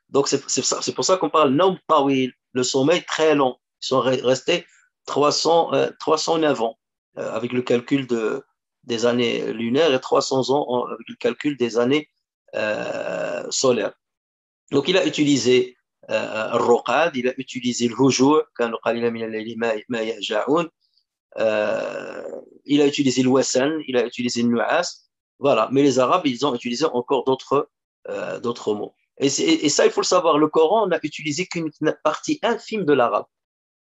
Donc, c'est pour ça qu'on parle naum tawil, le sommeil très long. Ils sont restés 309 ans avec le calcul des années lunaires et 300 ans avec le calcul des années solaires. Donc, il a utilisé الرقاد, il a utilisé le hujou', كانوا قليلا من الليل ما يهجعون, il a utilisé le wasan, il a utilisé le nu'as, voilà. Mais les Arabes, ils ont utilisé encore d'autres mots. Et ça, il faut le savoir, le Coran n'a utilisé qu'une partie infime de l'arabe.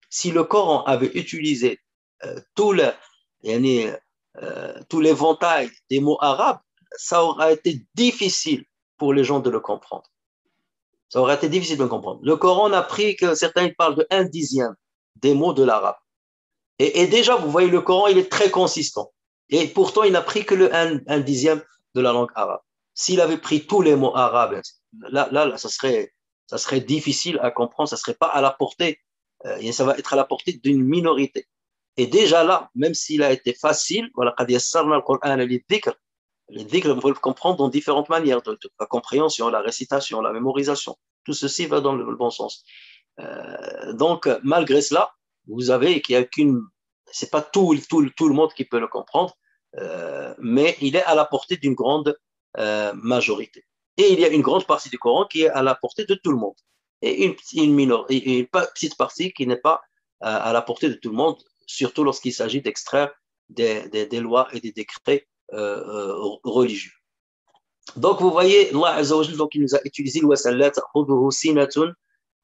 Si le Coran avait utilisé tout l'éventail des mots arabes, ça aurait été difficile pour les gens de le comprendre. Ça aurait été difficile de comprendre. Le Coran n'a pris que certains parlent de 1/10 des mots de l'arabe. Et déjà, vous voyez, le Coran, il est très consistant. Et pourtant, il n'a pris que le 1/10 de la langue arabe. S'il avait pris tous les mots arabes, là ça serait difficile à comprendre, ça ne serait pas à la portée, et ça va être à la portée d'une minorité. Et déjà là, même s'il a été facile, voilà, les dhikr, vous pouvez le comprendre dans différentes manières, la compréhension, la récitation, la mémorisation. Tout ceci va dans le bon sens. Donc, malgré cela, vous avez qu'il n'y a qu'une c'est pas tout le monde qui peut le comprendre, mais il est à la portée d'une grande majorité. Et il y a une grande partie du Coran qui est à la portée de tout le monde. Et une petite partie qui n'est pas à la portée de tout le monde, surtout lorsqu'il s'agit d'extraire des lois et des décrets religieux. Donc, vous voyez, Allah Azza wa Jal, donc, il nous a utilisé l'wasallat, sinatun,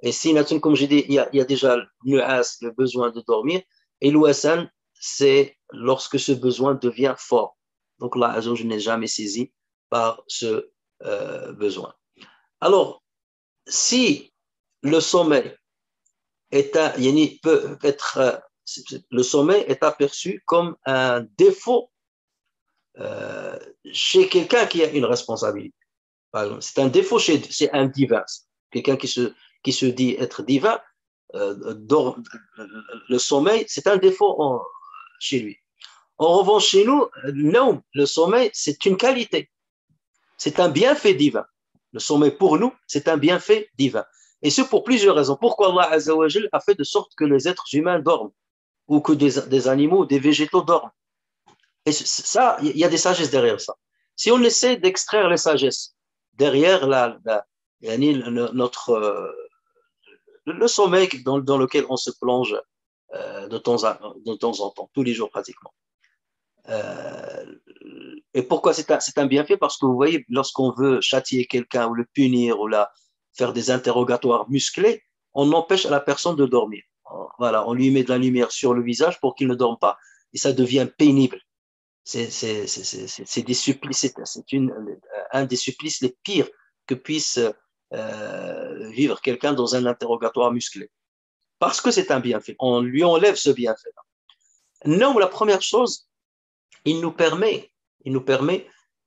et sinatun, comme j'ai dit, il y a déjà le nuas, le besoin de dormir, et l'wasan, c'est lorsque ce besoin devient fort. Donc, Allah Azza wa Jal n'est jamais saisi par ce besoin. Alors, si le sommeil peut être, le sommeil est aperçu comme un défaut chez quelqu'un qui a une responsabilité. Par exemple, c'est un défaut chez un divin. Quelqu'un qui se dit être divin, le sommeil, c'est un défaut chez lui. En revanche, chez nous, le sommeil, c'est une qualité. C'est un bienfait divin. Le sommeil, pour nous, c'est un bienfait divin. Et ce, pour plusieurs raisons. Pourquoi Allah Azza wa Jal a fait de sorte que les êtres humains dorment, ou que des animaux, des végétaux dorment. Et ça, il y a des sagesses derrière ça. Si on essaie d'extraire les sagesses derrière le sommeil dans lequel on se plonge de temps en temps, tous les jours pratiquement. Et pourquoi c'est un bienfait? Parce que vous voyez, lorsqu'on veut châtier quelqu'un ou le punir ou faire des interrogatoires musclés, on empêche à la personne de dormir. Voilà, on lui met de la lumière sur le visage pour qu'il ne dorme pas et ça devient pénible. C'est des supplices, un des supplices les pires que puisse vivre quelqu'un dans un interrogatoire musclé. Parce que c'est un bienfait. On lui enlève ce bienfait-là. Non, la première chose, il nous permet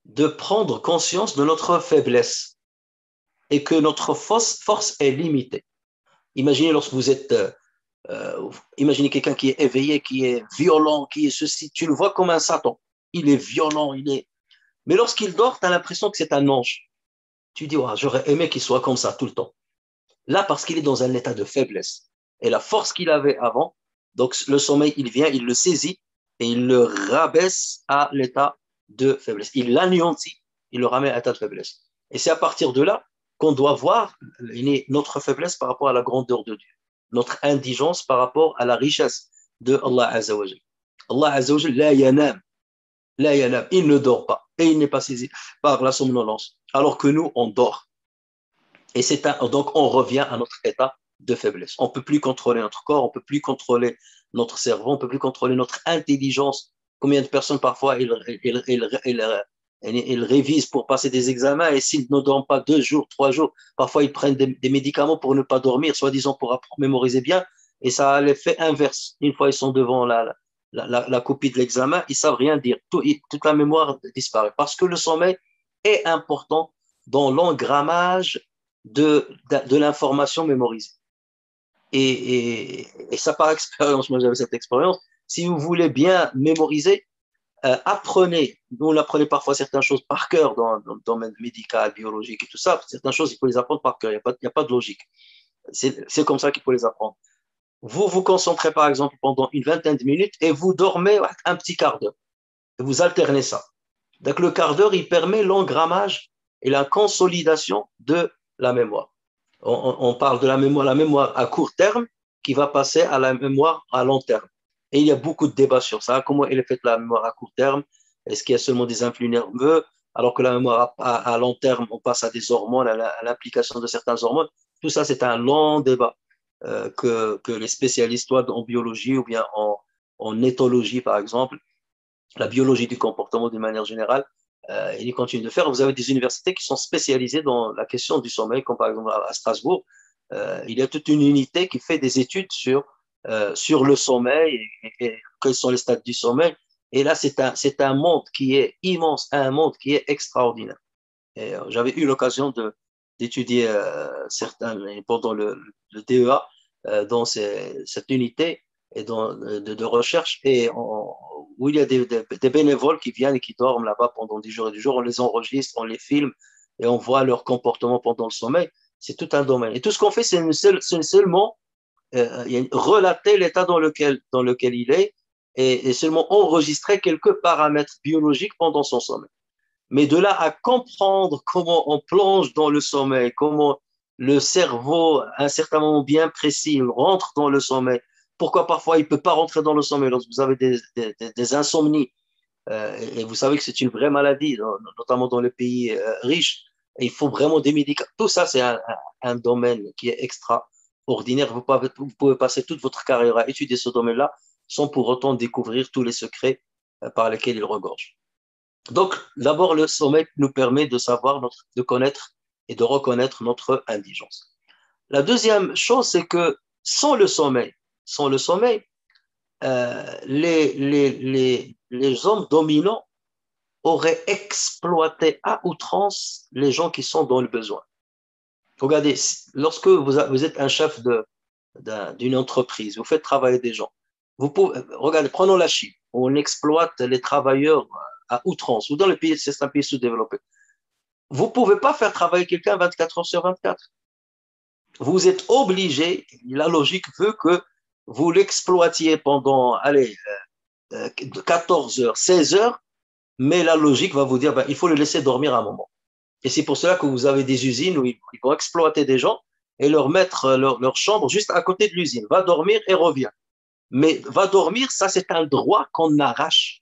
de prendre conscience de notre faiblesse et que notre force est limitée. Imaginez lorsque vous êtes, imaginez quelqu'un qui est éveillé, qui est violent, qui est ceci, tu le vois comme un Satan. Il est violent, mais lorsqu'il dort, tu as l'impression que c'est un ange. Tu dis, oh, j'aurais aimé qu'il soit comme ça tout le temps. Là, parce qu'il est dans un état de faiblesse. Et la force qu'il avait avant, donc le sommeil, il vient, il le saisit et il le rabaisse à l'état de faiblesse. Il l'anéantit, il le ramène à l'état de faiblesse. Et c'est à partir de là qu'on doit voir notre faiblesse par rapport à la grandeur de Dieu, notre indigence par rapport à la richesse de Allah Azza wa Jal. Allah Azza wa Jal, la yanam. Il ne dort pas et il n'est pas saisi par la somnolence, alors que nous, on dort. Et donc, on revient à notre état de faiblesse. On ne peut plus contrôler notre corps, on ne peut plus contrôler notre cerveau, on ne peut plus contrôler notre intelligence. Combien de personnes, parfois, ils révisent pour passer des examens et s'ils ne dorment pas 2 jours, 3 jours, parfois ils prennent des médicaments pour ne pas dormir, soi-disant pour mémoriser bien, et ça a l'effet inverse. Une fois ils sont devant la copie de l'examen, ils ne savent rien dire. Toute la mémoire disparaît. Parce que le sommeil est important dans l'engrammage de l'information mémorisée. Et ça par expérience, moi j'avais cette expérience. Si vous voulez bien mémoriser, apprenez. Nous, on apprenait parfois certaines choses par cœur dans le domaine médical, biologique et tout ça. Certaines choses, il faut les apprendre par cœur. Il n'y a pas de logique. C'est comme ça qu'il faut les apprendre. Vous vous concentrez par exemple pendant une vingtaine de minutes et vous dormez un petit quart d'heure. Et vous alternez ça. Donc le quart d'heure, il permet l'engrammage et la consolidation de la mémoire. On parle de la mémoire à court terme qui va passer à la mémoire à long terme. Et il y a beaucoup de débats sur ça. Comment elle est faite la mémoire à court terme? Est-ce qu'il y a seulement des influx nerveux? Alors que la mémoire à long terme, on passe à des hormones, à l'application de certaines hormones. Tout ça, c'est un long débat. Que les spécialistes, soit en biologie ou bien en éthologie, par exemple, la biologie du comportement d'une manière générale, ils continuent de faire. Vous avez des universités qui sont spécialisées dans la question du sommeil, comme par exemple à Strasbourg. Il y a toute une unité qui fait des études sur le sommeil et quels sont les stades du sommeil. Et là, c'est un monde qui est immense, un monde qui est extraordinaire. Et j'avais eu l'occasion d'étudier certains pendant le DEA dans cette unité et de recherche et où il y a des bénévoles qui viennent et qui dorment là-bas pendant des jours et des jours. On les enregistre, on les filme et on voit leur comportement pendant le sommeil. C'est tout un domaine. Et tout ce qu'on fait, c'est seulement relater l'état dans lequel il est et seulement enregistrer quelques paramètres biologiques pendant son sommeil. Mais de là à comprendre comment on plonge dans le sommeil, comment le cerveau, à un certain moment bien précis, rentre dans le sommeil, pourquoi parfois il ne peut pas rentrer dans le sommeil lorsque vous avez des insomnies, et vous savez que c'est une vraie maladie, notamment dans les pays riches, et il faut vraiment des médicaments. Tout ça, c'est un domaine qui est extraordinaire. Vous pouvez passer toute votre carrière à étudier ce domaine-là sans pour autant découvrir tous les secrets par lesquels il regorge. Donc, d'abord, le sommeil nous permet de savoir, de connaître et de reconnaître notre indigence. La deuxième chose, c'est que sans le sommeil, les hommes dominants auraient exploité à outrance les gens qui sont dans le besoin. Regardez, lorsque vous êtes un chef d'une entreprise, vous faites travailler des gens, regardez, prenons la Chine, on exploite les travailleurs à outrance, ou dans les pays, c'est un pays sous-développé. Vous ne pouvez pas faire travailler quelqu'un 24 heures sur 24. Vous êtes obligé, la logique veut que vous l'exploitiez pendant, 14 heures, 16 heures, mais la logique va vous dire, il faut le laisser dormir un moment. Et c'est pour cela que vous avez des usines où ils vont exploiter des gens et leur mettre leur chambre juste à côté de l'usine. Va dormir et revient. Mais va dormir, ça c'est un droit qu'on arrache.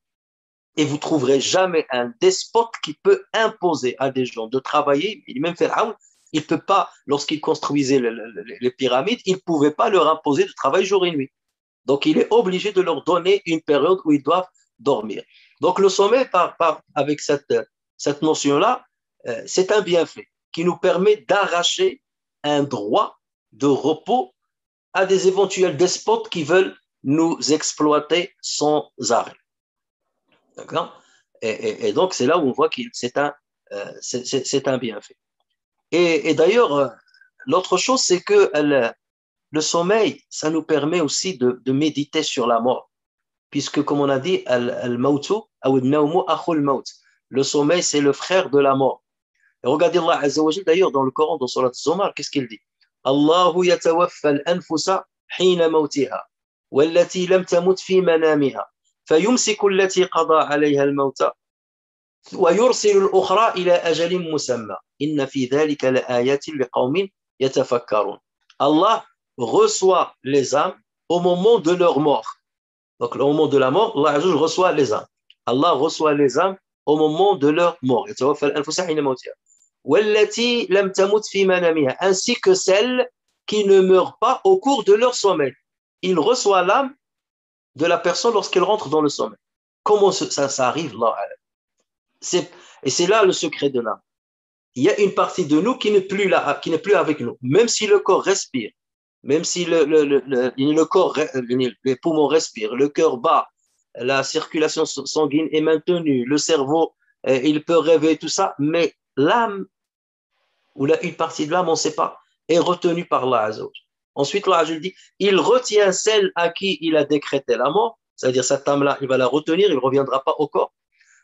Et vous trouverez jamais un despote qui peut imposer à des gens de travailler. Même Pharaon, il peut pas, lorsqu'il construisait les pyramides, il ne pouvait pas leur imposer de travailler jour et nuit. Donc, il est obligé de leur donner une période où ils doivent dormir. Donc, le sommeil, avec cette notion-là, c'est un bienfait qui nous permet d'arracher un droit de repos à des éventuels despotes qui veulent nous exploiter sans arrêt. D'accord? Et donc, c'est là où on voit que c'est un bienfait. Et d'ailleurs, l'autre chose, c'est que le sommeil, ça nous permet aussi de méditer sur la mort. Puisque, comme on a dit, le sommeil, c'est le frère de la mort. Et regardez Allah Azza wa Jal, d'ailleurs, dans le Coran, dans Surat Zomar, qu'est-ce qu'il dit? Allahu yatawaffa al-anfusa hina mawtiha, wallati lam tamut fi manamiha, fayumsiku allati qada alayha al-mawta, wa yursilu al-ukhra ila ajalin musamma. Inna fi dhalika la ayatin liqawmin yatafakkarun. Allah reçoit les âmes au moment de leur mort. Donc, au moment de la mort, Allah Azza wa Jal reçoit les âmes. Allah reçoit les âmes au moment de leur mort. Ainsi que celles qui ne meurent pas au cours de leur sommeil. Il reçoit l'âme de la personne lorsqu'elle rentre dans le sommeil. Comment ça arrive là? Et c'est là le secret de l'âme. Il y a une partie de nous qui n'est plus là, qui n'est plus avec nous. Même si le corps respire, même si le corps, les poumons respirent, le cœur bat, la circulation sanguine est maintenue, le cerveau, il peut rêver, tout ça, mais l'âme, ou une partie de l'âme, on ne sait pas, est retenue par Allah Azza wa Jal. Ensuite, Allah Azza wa Jal dit, il retient celle à qui il a décrété la mort, c'est-à-dire cette âme-là, il va la retenir, il ne reviendra pas au corps,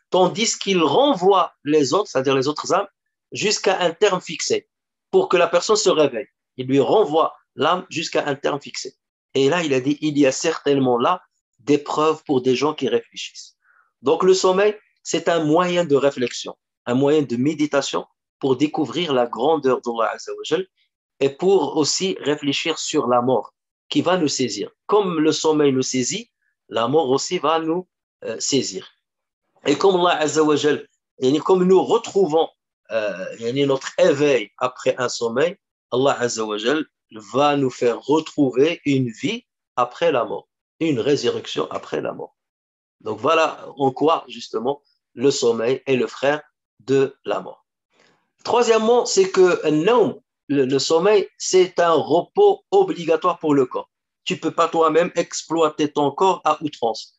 tandis qu'il renvoie les autres, c'est-à-dire les autres âmes, jusqu'à un terme fixé, pour que la personne se réveille. Il lui renvoie l'âme jusqu'à un terme fixé. Et là, il a dit, il y a certainement là des preuves pour des gens qui réfléchissent. Donc, le sommeil, c'est un moyen de réflexion, un moyen de méditation pour découvrir la grandeur d'Allah Azza wa Jal et pour aussi réfléchir sur la mort qui va nous saisir. Comme le sommeil nous saisit, la mort aussi va nous saisir. Et comme Allah Azza wa Jal, et comme nous retrouvons notre éveil après un sommeil, Allah Azza wa Jal va nous faire retrouver une vie après la mort, une résurrection après la mort. Donc voilà en quoi justement le sommeil est le frère de la mort. Troisièmement, c'est que le sommeil, c'est un repos obligatoire pour le corps. Tu ne peux pas toi-même exploiter ton corps à outrance.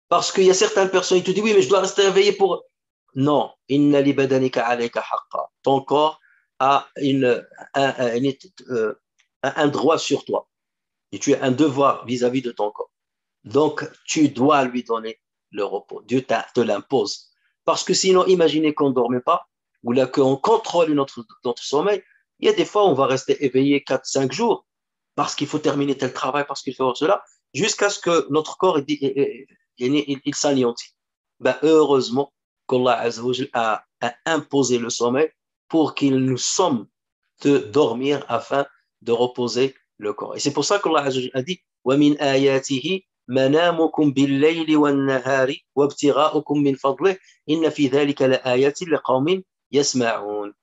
Parce qu'il y a certaines personnes qui te disent, oui, mais je dois rester éveillé pour... Non, inna li badanika alayka haqqa. Ton corps a un droit sur toi. Et tu as un devoir vis-à-vis de ton corps. Donc, tu dois lui donner le repos. Dieu te l'impose. Parce que sinon, imaginez qu'on ne dormait pas, ou là qu'on contrôle notre sommeil. Il y a des fois où on va rester éveillé 4-5 jours, parce qu'il faut terminer tel travail, parce qu'il faut faire cela. jusqu'à ce que notre corps il s'anéantit. Ben, heureusement qu'Allah Azza wa Jal a imposé le sommeil pour qu'il nous somme de dormir afin de reposer le corps. Et c'est pour ça qu'Allah Azza wa Jal a dit وَمِنْ آيَاتِهِ منامكم بالليل والنهار وابتغاؤكم من فضله إن في ذلك لآيات لقوم يسمعون.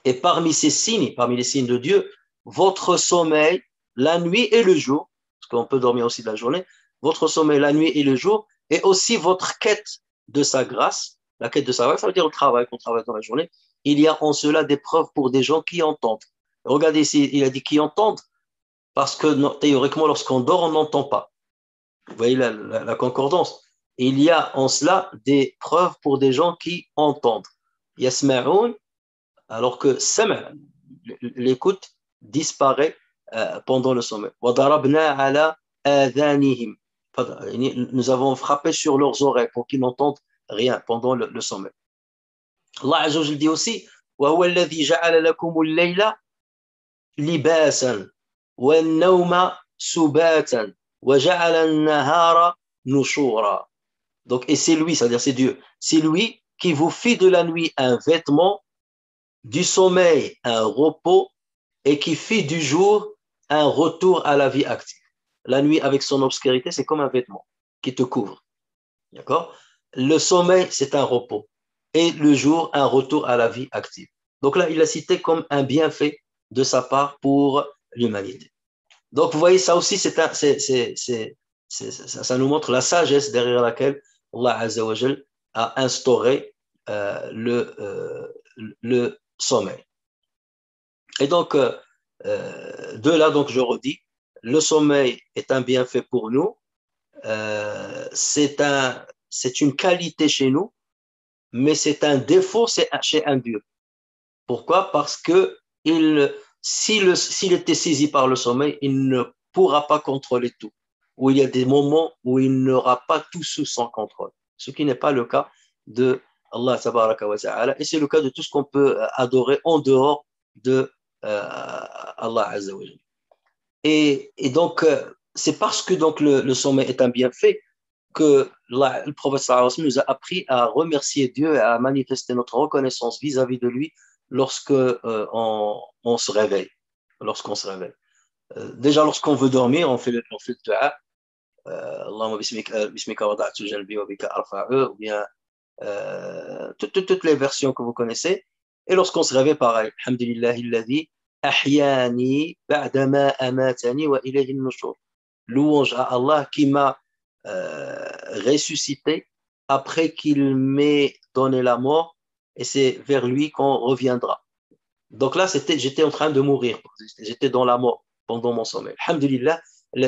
Et parmi ces signes, parmi les signes de Dieu, votre sommeil la nuit et le jour, parce qu'on peut dormir aussi de la journée, votre sommeil la nuit et le jour, et aussi votre quête de sa grâce. La quête de sa grâce, ça veut dire le travail qu'on travaille dans la journée. Il y a en cela des preuves pour des gens qui entendent. Regardez ici, il a dit qui entendent, parce que théoriquement, lorsqu'on dort, on n'entend pas. Vous voyez la concordance. Il y a en cela des preuves pour des gens qui entendent. Yasma'un, alors que sama', l'écoute disparaît pendant le sommeil. وَضَرَبْنَا عَلَى آذَانِهِمْ. Nous avons frappé sur leurs oreilles pour qu'ils n'entendent rien pendant le sommeil. Allah Azza wa Jalla dit aussi وَهُوَ الَّذِي جَعَلَ لَكُمُ اللَّيْلَ لِبَاسًا وَالنَّوْمَ سُبَاتًا وَجَعَلَ النَّهَارَ نُشُورًا. Donc, et c'est lui, c'est-à-dire c'est Dieu, c'est lui qui vous fit de la nuit un vêtement, du sommeil un repos, et qui fit du jour un retour à la vie active. La nuit avec son obscurité, c'est comme un vêtement qui te couvre. D'accord? Le sommeil, c'est un repos. Et le jour, un retour à la vie active. Donc là, il a cité comme un bienfait de sa part pour l'humanité. Donc, vous voyez, ça aussi, ça nous montre la sagesse derrière laquelle Allah Azza wa Jal a instauré le sommeil. Et donc, de là, donc, je redis, le sommeil est un bienfait pour nous, c'est une qualité chez nous, mais c'est un défaut chez un Dieu. Pourquoi? Parce que s'il était saisi par le sommeil, il ne pourra pas contrôler tout. Ou il y a des moments où il n'aura pas tout sous son contrôle. Ce qui n'est pas le cas de Allah tabaraka wa ta'ala. Et c'est le cas de tout ce qu'on peut adorer en dehors de Allah Azza wa Jalla. Et donc, c'est parce que donc, le sommeil est un bienfait que le prophète sallallahu alayhi wa sallam nous a appris à remercier Dieu et à manifester notre reconnaissance vis-à-vis de lui lorsque on se réveille. Lorsqu'on se réveille. Déjà, lorsqu'on veut dormir, on fait le dua. Allahumma bismika wada'tu jalbi wa bika arfa'u, ou bien toutes les versions que vous connaissez. Et lorsqu'on se réveille, pareil. Alhamdulillahi alladhi ahyani ba'dama amatani wa ilayhi an-nushur. Louange à Allah qui m'a ressuscité après qu'il m'ait donné la mort, et c'est vers lui qu'on reviendra. Donc là, j'étais en train de mourir, j'étais dans la mort pendant mon sommeil. Alhamdulillah,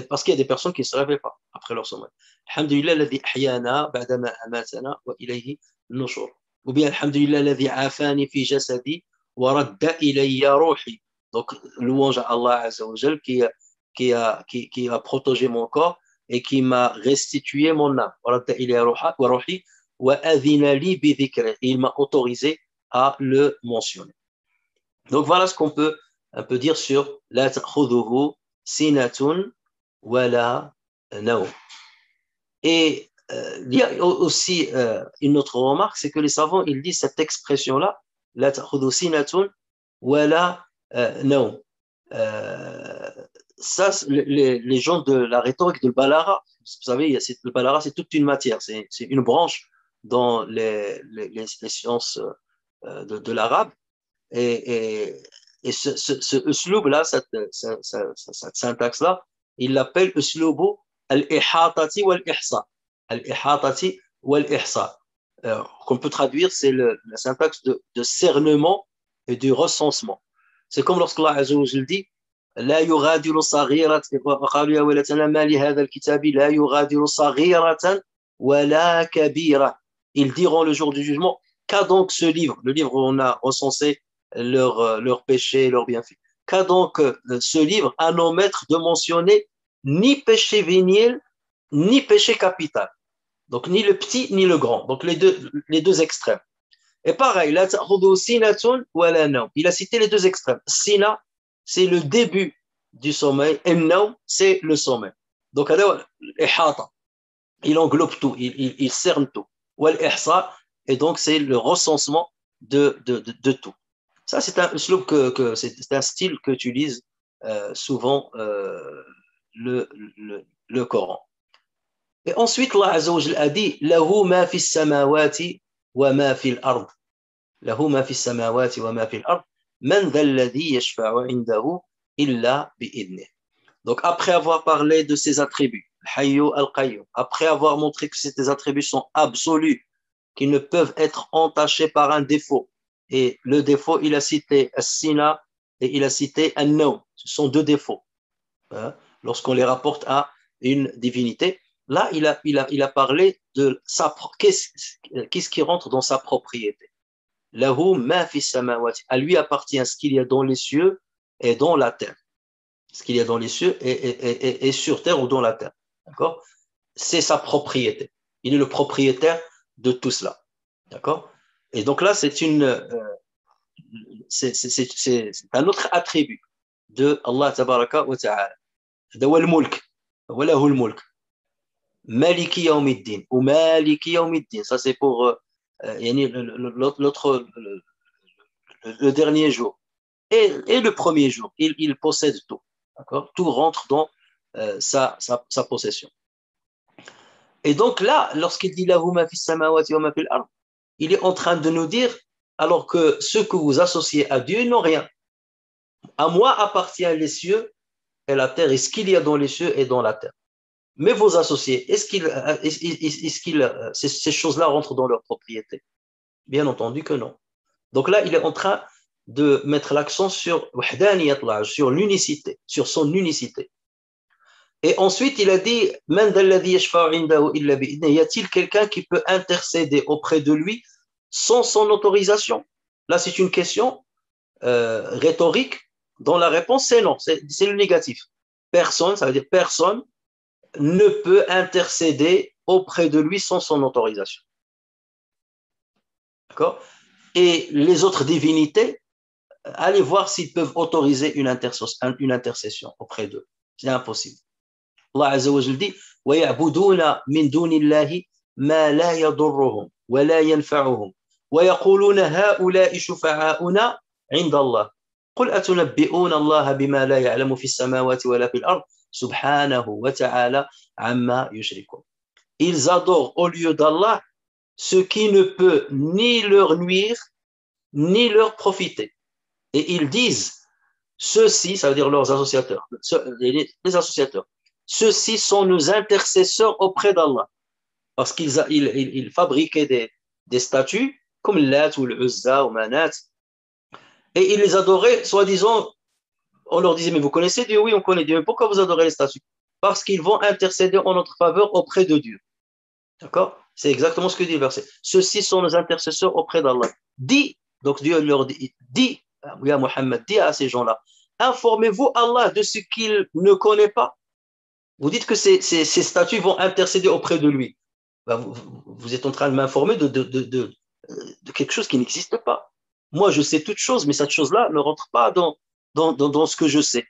parce qu'il y a des personnes qui ne se réveillent pas après leur sommeil. Alhamdulillah, alladhi ahyana ba'dama amatana wa ilayhi an-nushur. Ou bien alhamdulillah, alladhi afani fi jasadi wa radda ilayya ruhi. Donc, louange à Allah Azza wa Jal qui a protégé mon corps et qui m'a restitué mon âme. Il m'a autorisé à le mentionner. Donc voilà ce qu'on peut un peu dire sur la ta'khudhuhu sinatun wala nawm. Et il y a aussi une autre remarque, c'est que les savants ils disent cette expression-là, la ta'khudhuhu sinatun wala nawm. Ça, les gens de la rhétorique de Balara, vous savez, le Balara, c'est toute une matière, c'est une branche dans les sciences de l'arabe. Et ce usloub-là, cette syntaxe-là, il l'appelle usloubu al-ihatati wal-ihsa. Al-ihatati wal-ihsa. Qu'on peut traduire, c'est la syntaxe de cernement et du recensement. C'est comme lorsque Allah Azza wa Jalla dit لا يغادر صغيرة وقالوا يا ويلتنا ما لهذا الكتاب لا يغادر صغيرة ولا كبيرة. Ils diront le jour du jugement, qu'a donc ce livre, le livre où on a recensé leurs péchés, leurs bienfaits, qu'a donc ce livre à nos maîtres de mentionner ni péché véniel, ni péché capital. Donc ni le petit, ni le grand. Donc les deux extrêmes. Et pareil, la ta'khudhu sinatun wala nawm. Il a cité les deux extrêmes. Sina, c'est le début du sommeil, et nawm, c'est le sommeil. Donc, il englobe tout, il cerne tout. Wal-ihsa, et donc c'est le recensement de tout. Ça, c'est un c'est un style qu'utilise souvent le Coran. Et ensuite, Allah Azza wa Jalla a dit lahu ma fi samawati wa ma fi al-ard. Lahu ma fi samawati wa ma fi al-ard. Man dha alladhi yashfa'u 'indahu illa bi'idnih. Donc, après avoir parlé de ses attributs, Hayyu al-Qayyum, après avoir montré que ces attributs sont absolus, qui ne peuvent être entachés par un défaut. Et le défaut, il a cité as-sina et il a cité an-nawm. Ce sont deux défauts. Hein, lorsqu'on les rapporte à une divinité. Là, il a parlé de qu'est-ce qui rentre dans sa propriété. Lahu ma fi samawati. À lui appartient ce qu'il y a dans les cieux et dans la terre. Ce qu'il y a dans les cieux et sur terre ou dans la terre. D'accord? C'est sa propriété. Il est le propriétaire de tout cela. D'accord? Et donc là, c'est un autre attribut de Allah tabaraka wa ta'ala. هو الملك وله الملك مالك يوم الدين ومالك يوم الدين. Ça c'est pour le dernier jour et le premier jour. Il possède tout. D'accord? Tout rentre dans sa possession. Et donc là, lorsqu'il dit lahu ma fi samawati wa ma fi al-ard, il est en train de nous dire alors que ceux que vous associez à Dieu n'ont rien. À moi appartient les cieux et la terre, et ce qu'il y a dans les cieux et dans la terre. Mais vos associés, ces choses-là rentrent dans leur propriété? Bien entendu que non. Donc là, il est en train de mettre l'accent sur l'unicité, sur son unicité. Et ensuite, il a dit, y a-t-il quelqu'un qui peut intercéder auprès de lui sans son autorisation? Là, c'est une question rhétorique dont la réponse c'est non, c'est le négatif. Personne, ça veut dire personne ne peut intercéder auprès de lui sans son autorisation. D'accord? Et les autres divinités, allez voir s'ils peuvent autoriser une intercession auprès d'eux. C'est impossible. Allah Azza wa Jalla dit وَيَعْبُدُونَ مِن دُونِ اللَّهِ مَا لَا يَضُرُّهُمْ وَلَا يَنْفَعُهُمْ وَيَقُولُونَ هَؤُلَاءِ شُفَعَاؤُنَا عِندَ اللَّهِ قل أتنبئون الله بما لا يعلم في السماوات ولا في الأرض سبحانه وتعالى عما يشركون. Ils adorent au lieu d'Allah ce qui ne peut ni leur nuire ni leur profiter. Et ils disent, ceux-ci, ça veut dire leurs associateurs, les associateurs, ceux-ci sont nos intercesseurs auprès d'Allah. Parce qu'ils fabriquaient des statues comme Lat ou l'Uzza ou Manat. Et ils les adoraient, soi-disant, on leur disait, mais vous connaissez Dieu? Oui, on connaît Dieu. Mais pourquoi vous adorez les statues? Parce qu'ils vont intercéder en notre faveur auprès de Dieu. D'accord? C'est exactement ce que dit le verset. Ceux-ci sont nos intercesseurs auprès d'Allah. Dis, donc Dieu leur dit, dis, oui, à Mohammed, dis à ces gens-là, informez-vous Allah de ce qu'il ne connaît pas. Vous dites que ces statues vont intercéder auprès de lui. Ben, vous êtes en train de m'informer de quelque chose qui n'existe pas. Moi, je sais toute chose, mais cette chose-là ne rentre pas dans ce que je sais.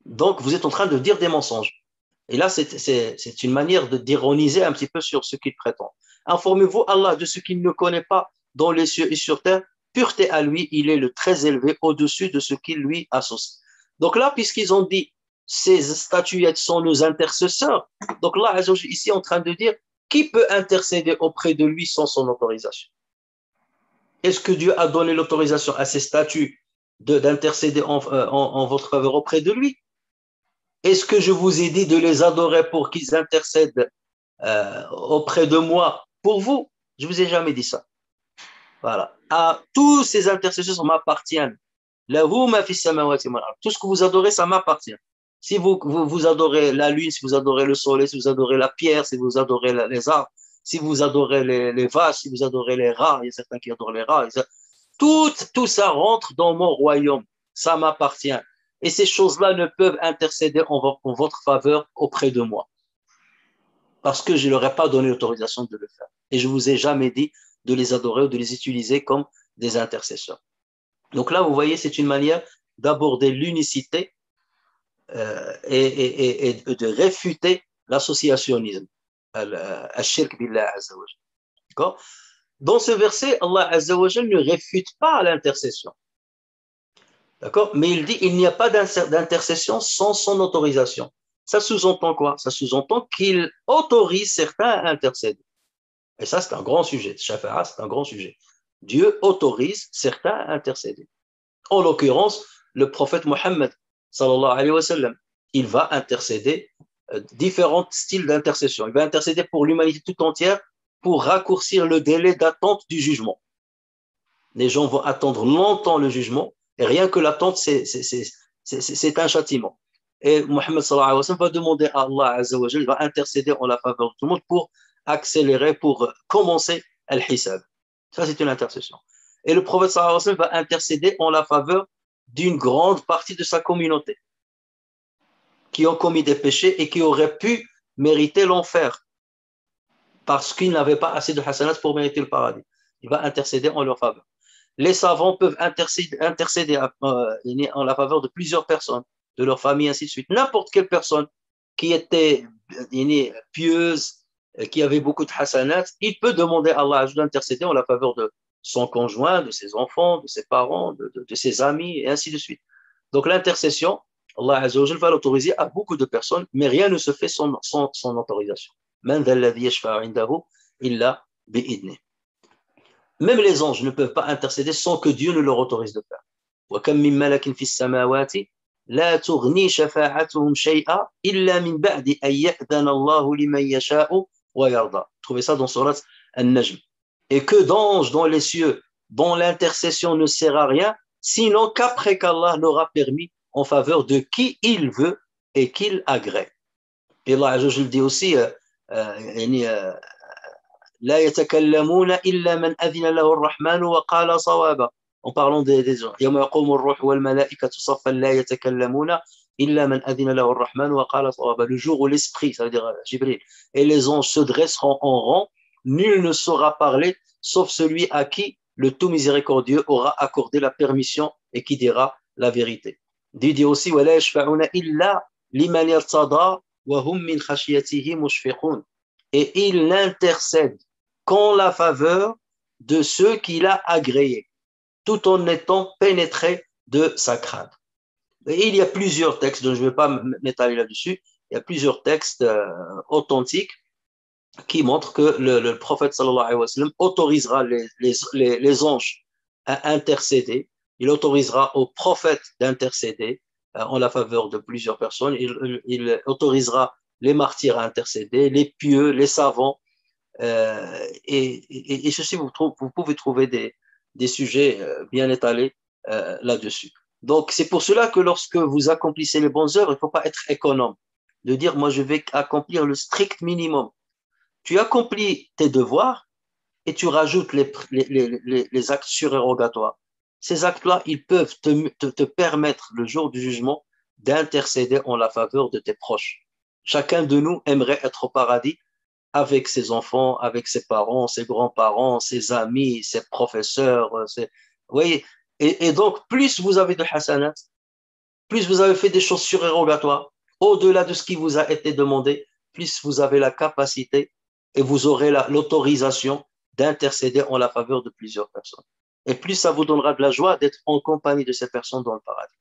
Donc, vous êtes en train de dire des mensonges. Et là, c'est une manière d'ironiser un petit peu sur ce qu'il prétend. Informez-vous Allah de ce qu'il ne connaît pas dans les cieux et sur terre. Pureté à lui, il est le très élevé au-dessus de ce qu'il lui associe. Donc là, puisqu'ils ont dit ces statuettes sont nos intercesseurs, donc là, ici en train de dire qui peut intercéder auprès de lui sans son autorisation? Est-ce que Dieu a donné l'autorisation à ces statues d'intercéder en votre faveur auprès de lui? Est-ce que je vous ai dit de les adorer pour qu'ils intercèdent auprès de moi pour vous? Je ne vous ai jamais dit ça. Voilà. Tous ces intercesseurs m'appartiennent. Tout ce que vous adorez, ça m'appartient. Si vous adorez la lune, si vous adorez le soleil, si vous adorez la pierre, si vous adorez les arbres, si vous adorez les vaches, si vous adorez les rats, il y a certains qui adorent les rats, tout ça rentre dans mon royaume, ça m'appartient. Et ces choses-là ne peuvent intercéder en votre faveur auprès de moi. Parce que je ne leur ai pas donné l'autorisation de le faire. Et je ne vous ai jamais dit de les adorer ou de les utiliser comme des intercesseurs. Donc là, vous voyez, c'est une manière d'aborder l'unicité et de réfuter l'associationnisme, al-shirk billah azza wa jal. D'accord? Dans ce verset, Allah azza wa jal ne réfute pas l'intercession. D'accord? Mais il dit il n'y a pas d'intercession sans son autorisation. Ça sous-entend quoi? Ça sous-entend qu'il autorise certains à intercéder. Et ça, c'est un grand sujet. Shafa'a, c'est un grand sujet. Dieu autorise certains à intercéder. En l'occurrence, le prophète Mohammed, sallallahu alayhi wa sallam, il va intercéder différents styles d'intercession. Il va intercéder pour l'humanité tout entière pour raccourcir le délai d'attente du jugement. Les gens vont attendre longtemps le jugement et rien que l'attente, c'est un châtiment. Et Mohammed sallallahu alayhi wa sallam va demander à Allah azza wa jalla, il va intercéder en la faveur de tout le monde pour accélérer, pour commencer al-hisab. Ça, c'est une intercession. Et le prophète sallallahu alayhi wa sallam va intercéder en la faveur d'une grande partie de sa communauté qui ont commis des péchés et qui auraient pu mériter l'enfer parce qu'ils n'avaient pas assez de hasanat pour mériter le paradis. Il va intercéder en leur faveur. Les savants peuvent intercéder en la faveur de plusieurs personnes, de leur famille, ainsi de suite. N'importe quelle personne qui était pieuse, qui avait beaucoup de hasanat, il peut demander à Allah d'intercéder en la faveur de son conjoint, de ses enfants, de ses parents, de ses amis, et ainsi de suite. Donc l'intercession, Allah Azza wa Jalla va l'autoriser à beaucoup de personnes, mais rien ne se fait sans autorisation. Même les anges ne peuvent pas intercéder sans que Dieu ne leur autorise de faire. وَكَمْ مِنْ مَلَكٍ فِي السَّمَاوَاتِ لَا تُغْنِي شَفَاعَتُهُمْ شَيْئًا إِلَّا مِنْ بَعْدِ أَنْ يَأْذَنَ اللَّهُ لِمَنْ يَشَاءُ وَيَرْضَى. Trouvez ça dans Surat An-Najm. Et que d'anges dans les cieux, dont l'intercession ne sert à rien, sinon qu'après qu'Allah leur a permis en faveur de qui il veut et qu'il agrée. Et Allah Azza wa Jalla dit aussi لا يتكلمون إلا من أذن له الرحمن وقال صوابا. En parlant des gens, يوم يقوم الروح والملائكة صفا لا يتكلمون إلا من أذن له الرحمن وقال صوابا. Le jour où l'esprit, ça veut dire Jibril, et les anges se dresseront en rang, nul ne saura parler sauf celui à qui le tout miséricordieux aura accordé la permission et qui dira la vérité. Dit aussi ولا يشفعون إلا لمن يرتضى وهم من خشيته مشفقون. Et il n'intercède qu'en la faveur de ceux qu'il a agréés, tout en étant pénétré de sa crainte. Et il y a plusieurs textes, donc je ne vais pas m'étaler là-dessus, il y a plusieurs textes authentiques qui montrent que le prophète sallallahu alayhi wa sallam autorisera les anges à intercéder, il autorisera aux prophètes d'intercéder en la faveur de plusieurs personnes, il autorisera les martyrs à intercéder, les pieux, les savants, et ceci, vous pouvez trouver des sujets bien étalés là-dessus. Donc, c'est pour cela que lorsque vous accomplissez les bonnes œuvres, il ne faut pas être économe, de dire, moi, je vais accomplir le strict minimum. Tu accomplis tes devoirs et tu rajoutes les actes surérogatoires. Ces actes-là, ils peuvent te permettre, le jour du jugement, d'intercéder en la faveur de tes proches. Chacun de nous aimerait être au paradis avec ses enfants, avec ses parents, ses grands-parents, ses amis, ses professeurs. Vous voyez, et donc, plus vous avez de hasanat, plus vous avez fait des choses surérogatoires, au-delà de ce qui vous a été demandé, plus vous avez la capacité et vous aurez l'autorisation d'intercéder en la faveur de plusieurs personnes. Et plus ça vous donnera de la joie d'être en compagnie de ces personnes dans le paradis.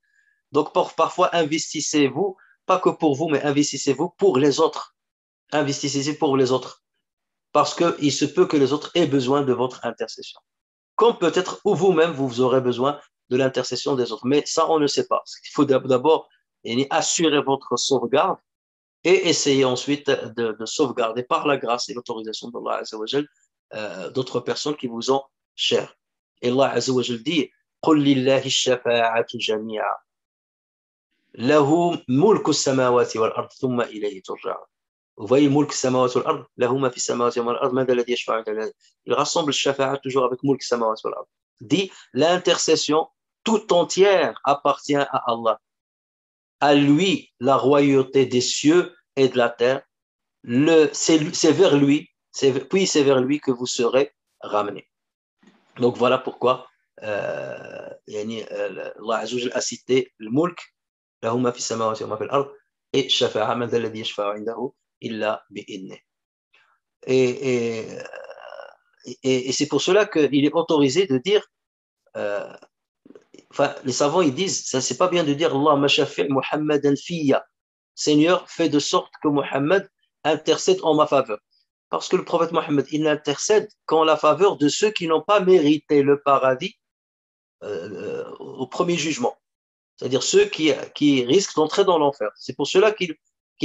Donc, parfois, investissez-vous, pas que pour vous, mais investissez-vous pour les autres. Investissez pour les autres. Parce qu'il se peut que les autres aient besoin de votre intercession. Comme peut-être, ou vous-même, vous aurez besoin de l'intercession des autres. Mais ça, on ne sait pas. Il faut d'abord assurer votre sauvegarde et essayer ensuite de sauvegarder par la grâce et l'autorisation d'Allah Azza wa Jal d'autres personnes qui vous ont chères. Et Allah Azza wa Jal dit قُلْ لِلَّهِ الشَّفَاعَةُ جَمِيعًا لَهُ مُلْكُ السَّمَاوَاتِ وَالْأَرْضِ ثُمَّ إِلَيْهِ تُرْجَعُونَ. Vous voyez, mulk samawat wal ard, lahu ma fi samawati wal ard, madha alladhi yashfa'u inda. Il rassemble le shafa'a toujours avec mulk samawat wal ard. Dit, l'intercession tout entière appartient à Allah. À lui, la royauté des cieux et de la terre. C'est vers lui, puis c'est vers lui que vous serez ramenés. Donc voilà pourquoi Allah Azza wa Jalla a cité le mulk له ما في السماوات وما في الأرض et الشفاعة من ذا الذي يشفع عنده إلا بإذنه. Et, et, et c'est pour cela qu'il est autorisé de dire, enfin, les savants ils disent, ça c'est pas bien de dire Allahumma shafi' Muhammadan fiyya. Seigneur, fais de sorte que Muhammad intercède en ma faveur. Parce que le prophète Mohammed, il n'intercède qu'en la faveur de ceux qui n'ont pas mérité le paradis au premier jugement. C'est-à-dire ceux qui risquent d'entrer dans l'enfer. C'est pour cela qu'il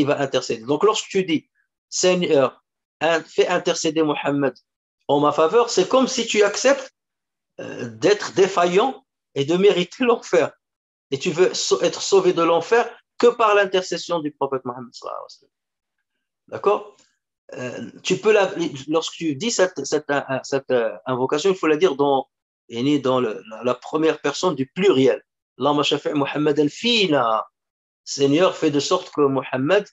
va intercéder. Donc lorsque tu dis, Seigneur, fais intercéder Mohammed en ma faveur, c'est comme si tu acceptes d'être défaillant et de mériter l'enfer. Et tu veux être sauvé de l'enfer que par l'intercession du prophète Mohammed. D'accord? Lorsque tu dis cette invocation, il faut la dire dans la première personne du pluriel. Allahumma shafi' Muhammadan fina. Seigneur, fais de sorte que Muhammad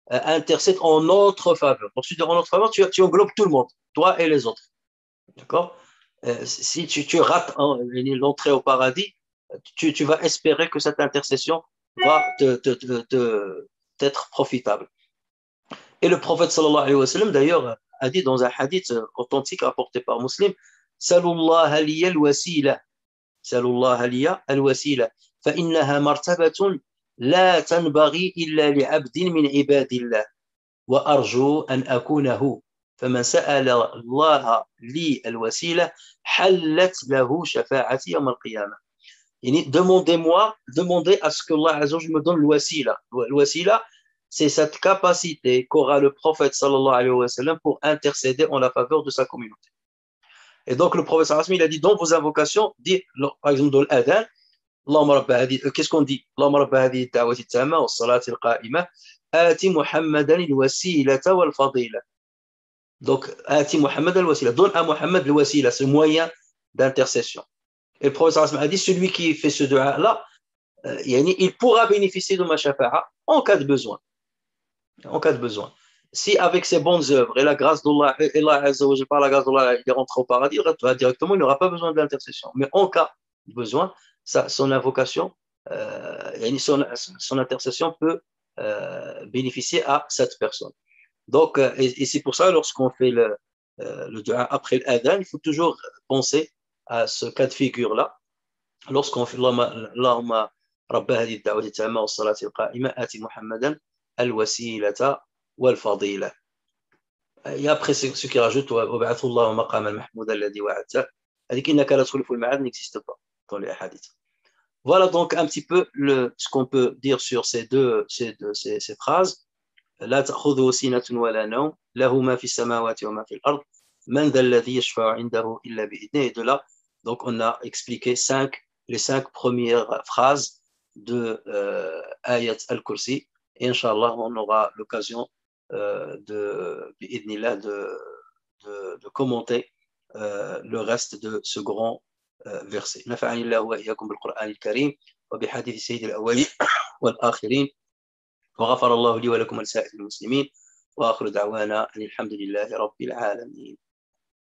intercède en notre faveur. Donc, si tu dis en notre faveur, tu englobes tout le monde, toi et les autres. D'accord? Si tu rates l'entrée au paradis, tu vas espérer que cette intercession va t'être profitable. Et le prophète sallallahu alayhi wa sallam, d'ailleurs, a dit dans un hadith authentique rapporté par Muslim, Salullah liya al-wasila. Salullah liya al-wasila. فإنها مرتبة لا تنبغي إلا لعبد من عباد الله وأرجو أن أكونه فمن سأل الله لي الوسيلة حلت له شفاعتي يوم القيامة. يعني demandez à ce que Allah Azza wa Jalla me donne le wasila. Le wasila, c'est cette capacité qu'aura le prophète sallallahu alayhi wa sallam pour intercéder en la faveur de sa communauté. Et donc le prophète sallallahu alayhi wa sallam, il a dit dans vos invocations, dit par exemple dans l'adhan, qu'est-ce qu'on dit? Allahumma rabba hadhihi ad-da'wati at-tamma was-salati al-qa'imah ati Muhammadan al-wasilata wal-fadila. Donc ati Muhammad al-wasila, donne à Muhammad le wasila, ce moyen d'intercession. Et le prophète sallallahu alayhi wa sallam a dit celui qui fait ce dua là, il pourra bénéficier de ma shafa'a en cas de besoin. En cas de besoin. Si avec ses bonnes œuvres et la grâce d'Allah, et Allah Azza wa Jalla, par la grâce d'Allah, il rentre au paradis, directement, il n'aura pas besoin de l'intercession. Mais en cas de besoin, son invocation, son intercession peut bénéficier à cette personne. Donc, et c'est pour ça, lorsqu'on fait le dua après l'adhan, il faut toujours penser à ce cas de figure-là. Lorsqu'on fait Allahumma rabba hadhihi ad-da'wati at-tamma was-salati al-qa'imah ati Muhammadan al-wasilata wal-fadila. Et après, ce qui rajoute وَبَعَثُ اللَّهُ مَقَامَ الْمَحْمُودَ الَّذِي وَعَدْتَهُ. C'est-à-dire إِنَّكَ لَا تُخْلِفُ الْمِيعَادَ n'existe pas dans les hadiths. Voilà donc un petit peu ce qu'on peut dire sur ces phrases. لا تأخذه سنة ولا نوم له ما في السماوات وما في الأرض من ذا الذي يشفع عنده إلا بإذنه. Et de là, donc on a expliqué les 5 premières phrases de Ayat al-Kursi. Et Inch'Allah, on aura l'occasion de commenter le reste de ce grand verset. نفعني الله وإياكم بالقرآن الكريم وبحديث سيد الأولين والآخرين وغفر الله لي ولكم ولسائر المسلمين وآخر دعوانا أن الحمد لله رب العالمين.